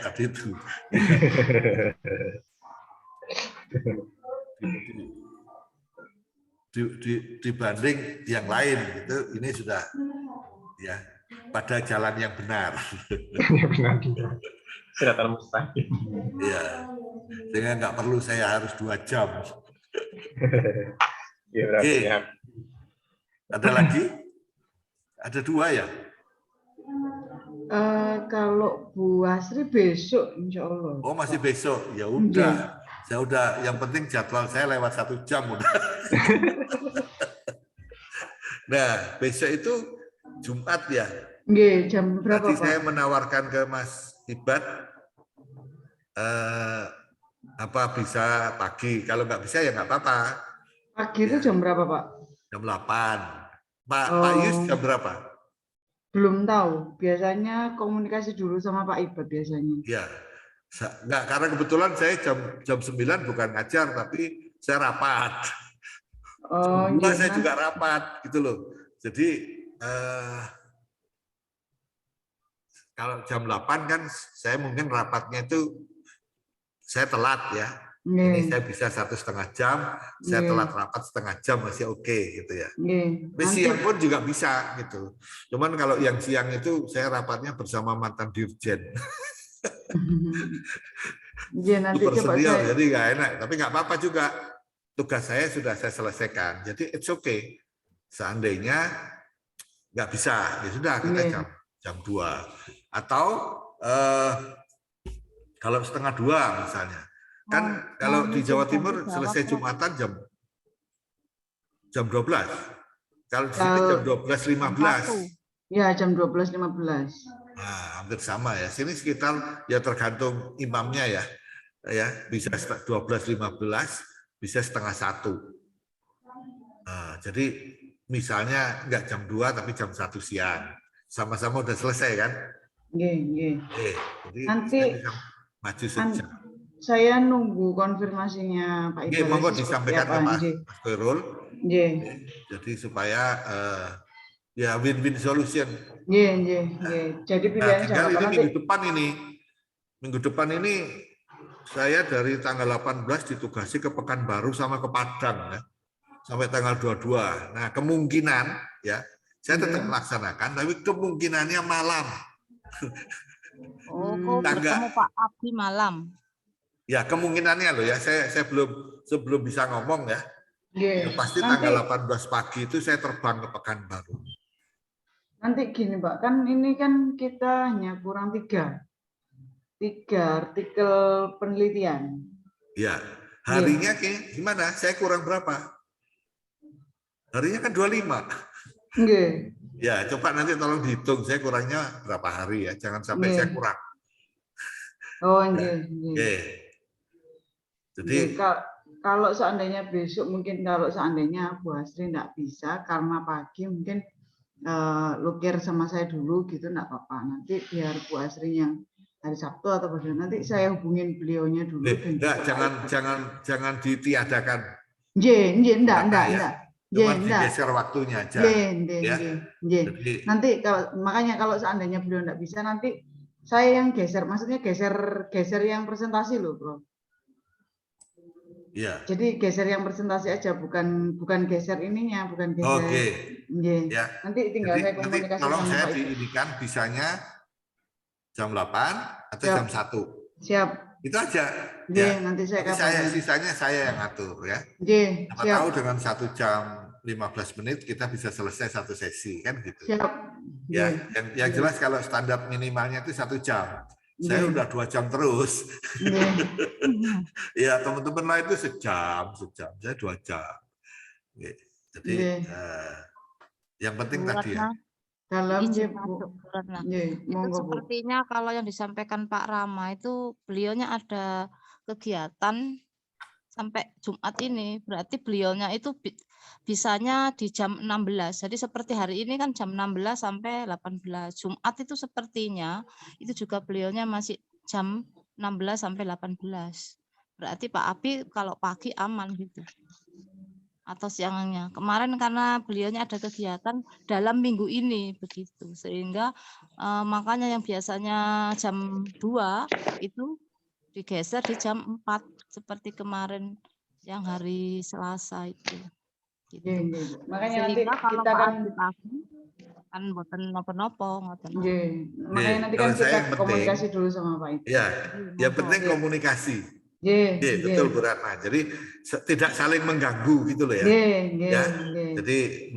tadi itu. Dibanding yang lain gitu, ini sudah ya pada jalan yang benar. Benar. Sudah termustahil. Ya, sehingga nggak perlu saya harus 2 jam. Oke. Ada lagi? Ada 2 ya? Kalau Bu Asri besok, insya Allah. Oh masih besok, ya udah. Saya udah. Yang penting jadwal saya lewat 1 jam udah. Nah besok itu Jumat ya. Nggih, jam berapa Tadi Pak? saya menawarkan ke Mas Ibat apa bisa pagi. Kalau nggak bisa ya nggak apa-apa. Pagi itu jam berapa Pak? Jam 8. Pak Yus jam berapa? Belum tahu. Biasanya komunikasi dulu sama Pak Ibat biasanya. Ya, nggak, karena kebetulan saya jam 9 bukan ngajar, tapi saya rapat. Oh, Jam 2 saya juga rapat, gitu loh. Jadi, kalau jam 8 kan saya mungkin rapatnya itu, saya telat ya. Ini saya bisa 1,5 jam, saya telat rapat 1/2 jam masih oke gitu ya. Tapi siang pun juga bisa gitu. Cuman kalau yang siang itu saya rapatnya bersama mantan dirjen. Nanti coba saya... Jadi nggak enak. Tapi nggak apa-apa juga. Tugas saya sudah saya selesaikan. Jadi it's okay. Seandainya nggak bisa, ya sudah kita jam 2. Atau kalau 1:30 misalnya. Kan kalau di Jawa Timur selesai Jumatan jam 12. Kalau di sini jam 12.15. Ya, jam 12.15. Nah, hampir sama ya. Sini sekitar ya tergantung imamnya ya. Ya, bisa 12.15, bisa 12:30. Nah, jadi misalnya enggak jam 2 tapi jam 1 siang. Sama-sama udah selesai kan? Nggih, nggih. Jadi Nanti saya bisa maju sejam. Saya nunggu konfirmasinya Pak Nggih, Iqbal monggo seperti disampaikan apa. ke Mas Nggih. Khairul. Nggih. Jadi supaya ya win-win solution. Nggih, nggih, nggih. Jadi Nah, pilihan tinggal jam ini nanti. minggu depan ini saya dari tanggal 18 ditugasi ke Pekanbaru sama ke Padang ya. Sampai tanggal 22. Nah, kemungkinan ya saya tetap melaksanakan, tapi kemungkinannya malam. Oh, kok bertemu Pak Abi malam? Ya, kemungkinannya loh ya. Saya sebelum bisa ngomong ya. Yang pasti Nanti, tanggal 18 pagi itu saya terbang ke Pekanbaru. Nanti gini Pak, kan ini kan kita hanya kurang tiga artikel penelitian. Ya, harinya gimana? Saya kurang berapa? Harinya kan 25. Nggih. Ya, coba nanti tolong dihitung saya kurangnya berapa hari ya. Jangan sampai saya kurang. Oh, nggih, nggih. Jadi kalau seandainya besok mungkin kalau seandainya Bu Asri enggak bisa karena pagi mungkin lukir sama saya dulu gitu enggak apa-apa. Nanti biar Bu Asri yang hari Sabtu atau bagaimana nanti saya hubungin beliaunya dulu. Enggak, jangan ditiadakan. Nggih, enggak. Cuma digeser waktunya aja. Ya. Nanti makanya kalau seandainya beliau enggak bisa nanti saya yang geser, maksudnya geser yang presentasi loh, Bro. Ya. Jadi geser yang presentasi aja, bukan geser ininya, bukan geser. Oke. Ya. Nanti tinggal saya komunikasi tolong sama saya Pak. diindikan bisanya jam 8 atau jam 1. Siap. Itu aja. Ya. Nanti saya kabarin. Sisanya saya yang ngatur ya. Siapa tahu dengan 1 jam 15 menit kita bisa selesai satu sesi kan gitu. Siap. Ya, yang jelas kalau standar minimalnya itu 1 jam. Saya udah 2 jam terus. Ya teman-teman lain itu sejam, saya 2 jam. Jadi yang penting tadi ya. Dalam itu sepertinya kalau yang disampaikan Pak Rama itu beliaunya ada kegiatan sampai Jumat ini, berarti beliaunya itu bisanya di jam 16. Jadi seperti hari ini kan jam 16 sampai 18. Jumat itu sepertinya itu juga beliaunya masih jam 16 sampai 18. Berarti Pak Abi kalau pagi aman gitu. Atau siangnya. Kemarin karena beliaunya ada kegiatan dalam minggu ini begitu. Sehingga makanya yang biasanya jam 2 itu digeser di jam 4 seperti kemarin yang hari Selasa itu. Gitu. Makanya sehingga nanti kalau kita kan boten nopo-nopo ngoten. Makanya nanti kan kita komunikasi dulu sama Pak Ibu. Ya, yang penting komunikasi. Betul Bu Ratna. Jadi tidak saling mengganggu gitu loh ya. Jadi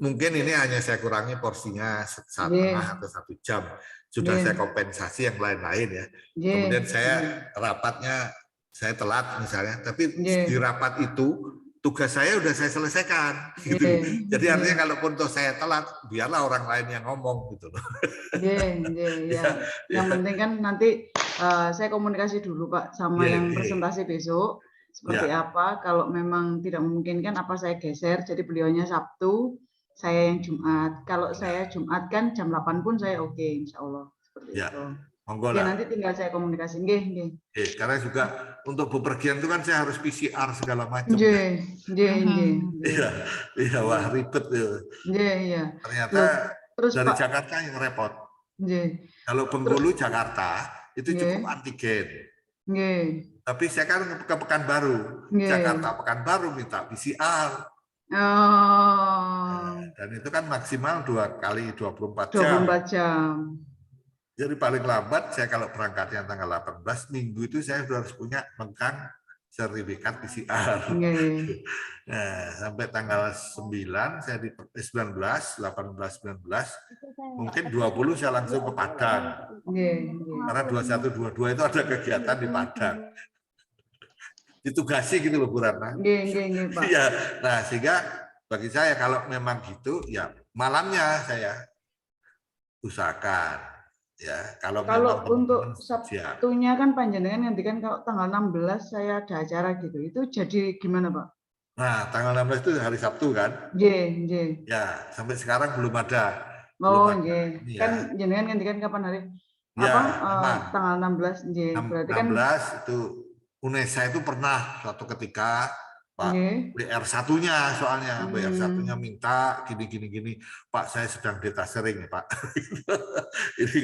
mungkin ini hanya saya kurangi porsinya 1,5 atau 1 jam. Sudah saya kompensasi yang lain-lain ya. Kemudian saya rapatnya saya telat misalnya, tapi di rapat itu tugas saya udah saya selesaikan. Gitu. Jadi artinya kalaupun toh saya telat, biarlah orang lain yang ngomong gitu loh. Yang penting kan nanti saya komunikasi dulu Pak sama yang presentasi besok seperti apa. Kalau memang tidak memungkinkan apa saya geser, jadi beliaunya Sabtu, saya yang Jumat. Kalau saya Jumat kan jam 8 pun saya oke, insya Allah. Seperti itu. Monggo lah. Nanti tinggal saya komunikasi. Karena juga untuk bepergian itu kan saya harus PCR segala macam. Iya, wah ribet. Ternyata terus, dari Pak, Jakarta yang repot. Kalau Bengkulu Jakarta itu cukup antigen. Tapi saya kan ke Pekanbaru. Jakarta Pekanbaru minta PCR. Dan itu kan maksimal 2 kali 24 jam. 24 jam. Jadi paling lambat saya kalau berangkatnya tanggal 18 minggu itu saya sudah harus punya megang sertifikat PCR. Nah, sampai tanggal 9 saya di 19, 18, 19, mungkin 20 saya langsung ke Padang. Karena 21, 22 itu ada kegiatan di Padang. Ditugasi gitu loh Bu Ratna. Iya. Nah, sehingga bagi saya kalau memang gitu ya malamnya saya usahakan. Ya, kalau untuk Sabtunya kan panjenengan ngendikan kalau tanggal 16 saya ada acara gitu. Itu jadi gimana, Pak? Nah, tanggal 16 itu hari Sabtu kan? Ya, sampai sekarang belum ada. Kan jenengan ngendikan kapan hari? Ya, tanggal 16 nggih. Berarti kan 16 itu UNESA itu pernah suatu ketika Pak BR1-nya soalnya BR1-nya minta gini Pak, saya sedang detachering ya Pak. Ini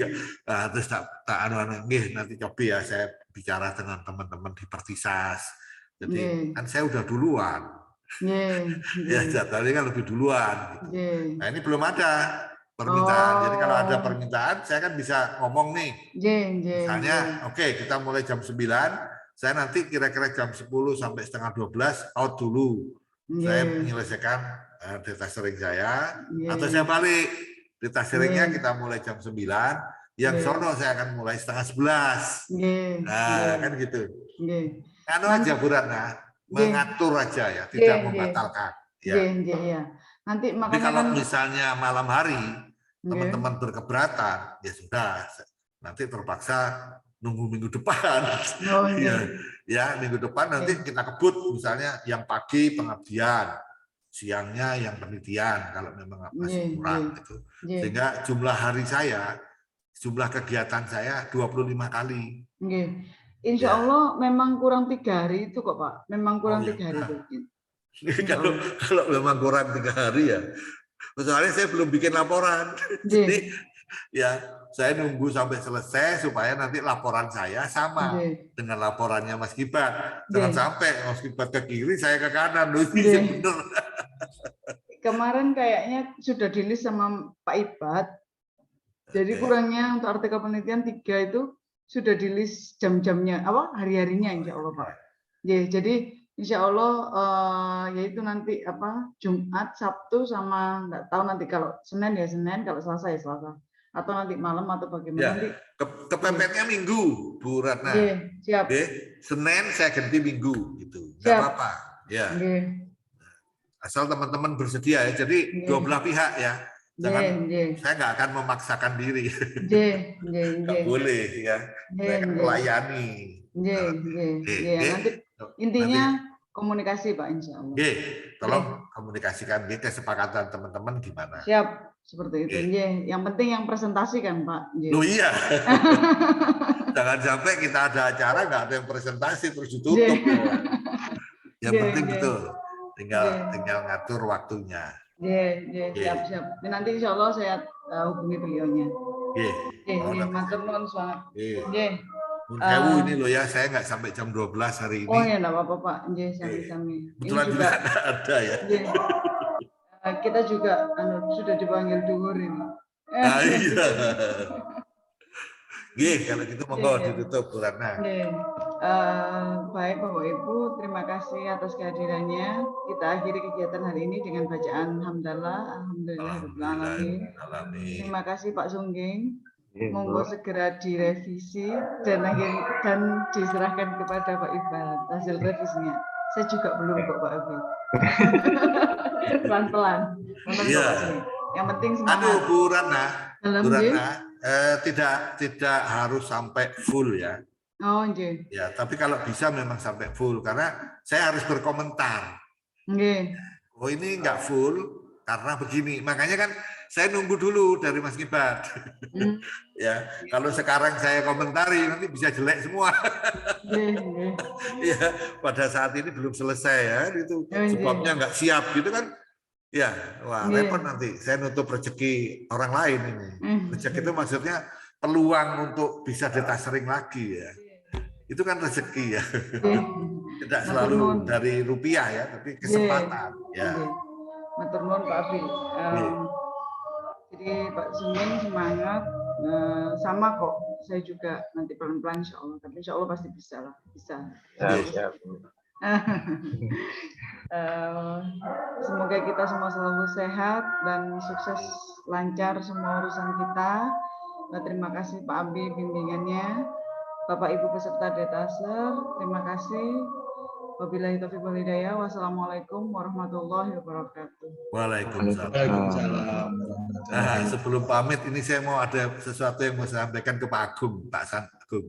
nah, terus tak nanti coba ya saya bicara dengan teman-teman di Pertisas. Jadi kan saya udah duluan. Ya jadwalnya kan lebih duluan gitu. Nah ini belum ada permintaan. Jadi kalau ada permintaan saya kan bisa ngomong nih. Misalnya oke, kita mulai jam 9, saya nanti kira-kira jam 10 sampai setengah 12 out dulu. Saya menyelesaikan detachering saya, atau saya balik. Detacheringnya kita mulai jam 9, yang sono saya akan mulai setengah 11. Nah, kan gitu. Anu aja Bu Ratna, mengatur aja ya, tidak membatalkan. Ya. Nanti tapi kalau misalnya malam hari teman-teman berkeberatan, ya sudah, nanti terpaksa nunggu minggu depan. Ya, minggu depan nanti kita kebut, misalnya yang pagi pengabdian, siangnya yang penelitian kalau memang masih kurang gitu. Sehingga jumlah hari saya, jumlah kegiatan saya 25 kali. Insya Allah memang kurang 3 hari itu kok Pak, memang kurang 3 hari itu. Kalau memang kurang 3 hari ya, soalnya saya belum bikin laporan. Jadi ya saya nunggu sampai selesai supaya nanti laporan saya sama dengan laporannya Mas Kibat. Jangan sampai Mas Kibat ke kiri, saya ke kanan. Bener. Kemarin kayaknya sudah di-list sama Pak Ibad. Jadi kurangnya untuk artikel penelitian 3 itu sudah di-list jam-jamnya, hari-harinya insya Allah Pak. Jadi insya Allah yaitu nanti Jumat, Sabtu sama nggak tahu nanti kalau Senin ya Senin, kalau Selasa ya Selasa, atau nanti malam atau bagaimana nanti. Kepepetnya Minggu, Bu Ratna. Siap. Senin saya ganti Minggu gitu, nggak apa-apa. Ya. Asal teman-teman bersedia ya. Jadi dua belah pihak ya. Jangan, saya nggak akan memaksakan diri. Nggak boleh ya. Saya akan melayani. Nanti intinya komunikasi Pak insya Allah. Tolong komunikasikan kesepakatan teman-teman gimana. Siap, seperti itu. Yang penting yang presentasi kan Pak. Loh iya. Jangan sampai kita ada acara nggak ada yang presentasi terus ditutup. Yang penting betul. Tinggal ngatur waktunya. Siap. Nanti insya Allah saya hubungi beliaunya. Matur nuwun sangat. Ini loh ya, saya nggak sampai jam 12 hari ini. Oh ya, nggak apa-apa Pak. Sami-sami. Betulan juga ada ya. Kita juga sudah dipanggil duhur ini. Kalau gitu monggo ditutup Bu Ratna. Baik Bapak Ibu, terima kasih atas kehadirannya. Kita akhiri kegiatan hari ini dengan bacaan hamdalah, alhamdulillahirobbilalamin. Terima kasih Pak Sungging. Monggo segera direvisi dan diserahkan kepada Pak Ibad hasil revisinya. Saya juga belum kok Pak Ibad. Pelan-pelan. Yang penting semangat. Bu Ratna, tidak harus sampai full ya. Ya, tapi kalau bisa memang sampai full karena saya harus berkomentar. Oh ini nggak full karena begini. Makanya kan saya nunggu dulu dari Mas Kibat. Ya, kalau sekarang saya komentari nanti bisa jelek semua. Ya, pada saat ini belum selesai ya, itu sebabnya nggak siap gitu kan. Ya, wah repot nanti. Saya nutup rezeki orang lain ini. Rezeki itu maksudnya peluang untuk bisa detachering lagi ya. Itu kan rezeki ya. Tidak selalu dari rupiah ya, tapi kesempatan ya. Matur nuwun Pak Abi. Jadi Pak Sungging semangat, sama kok. Saya juga nanti pelan-pelan insya Allah, tapi insya Allah pasti bisa lah, bisa. Semoga kita semua selalu sehat dan sukses lancar semua urusan kita. Terima kasih Pak Abi bimbingannya, Bapak Ibu peserta detaser, terima kasih. Wabillahi taufiq wal hidayah. Wassalamualaikum warahmatullahi wabarakatuh. Waalaikumsalam. Sebelum pamit ini saya mau ada sesuatu yang mau saya sampaikan ke Pak Agung, Pak Agung.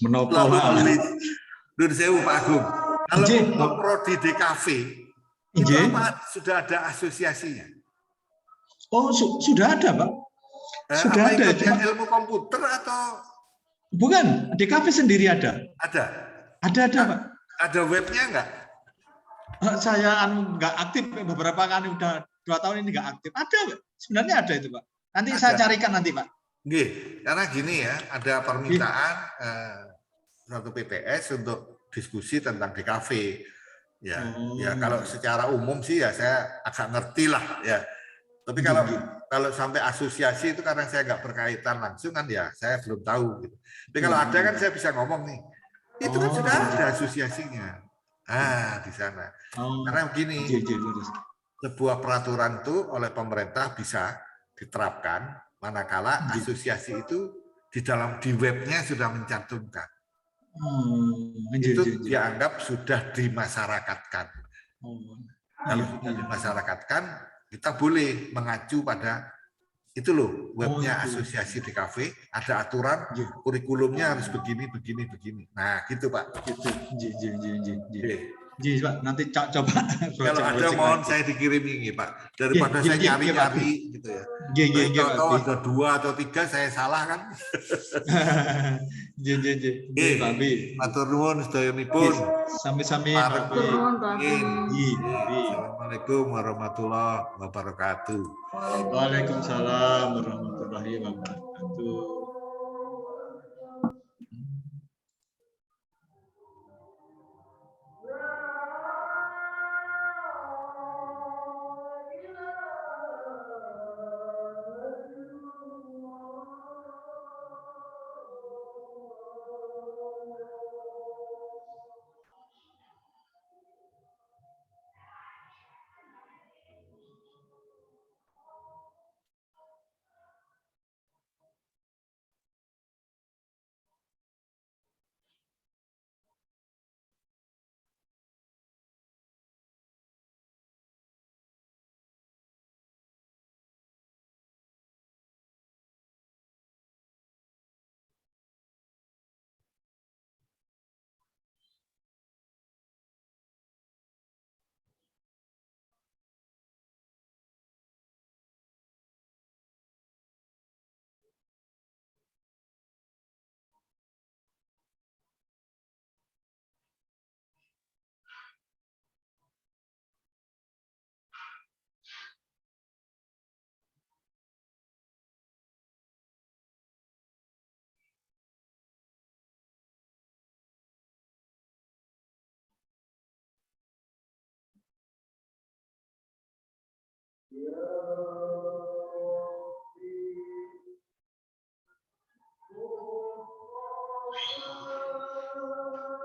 Menopang. Nun sewu Pak Agung. Kalau untuk prodi DKV itu apa sudah ada asosiasinya? Oh sudah ada Pak. Sudah apa ada, ikutnya cuma ilmu komputer atau bukan di kafe sendiri ada. ada? Ada Pak. Ada webnya enggak? Saya nggak aktif beberapa kali, udah 2 tahun ini nggak aktif. Ada Pak. Sebenarnya ada itu Pak. Nanti Ada. saya carikan nanti Pak. Nggih, karena gini ya, ada permintaan satu PTS untuk diskusi tentang DKV. Ya, ya kalau secara umum sih ya saya agak ngerti lah ya. Tapi kalau sampai asosiasi itu karena saya nggak berkaitan langsung kan ya saya belum tahu gitu. Tapi kalau ada kan saya bisa ngomong nih. Itu kan sudah ada asosiasinya. Di sana. Karena begini, sebuah peraturan itu oleh pemerintah bisa diterapkan manakala asosiasi itu di webnya sudah mencantumkan. Itu dianggap sudah dimasyarakatkan. Kalau sudah dimasyarakatkan, kita boleh mengacu pada itu loh, webnya asosiasi DKV, ada aturan kurikulumnya harus begini. Nah, gitu Pak. Ji, Pak, nanti coba. Kalau ada mohon saya dikirim ini Pak, daripada saya nyari-nyari gitu ya. Kalau ada 2 atau 3 saya salah kan. Pak Bi. Matur nuwun sedayanipun. Sami-sami Pak Bi. Assalamualaikum warahmatullahi wabarakatuh. Waalaikumsalam warahmatullahi wabarakatuh.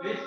Please,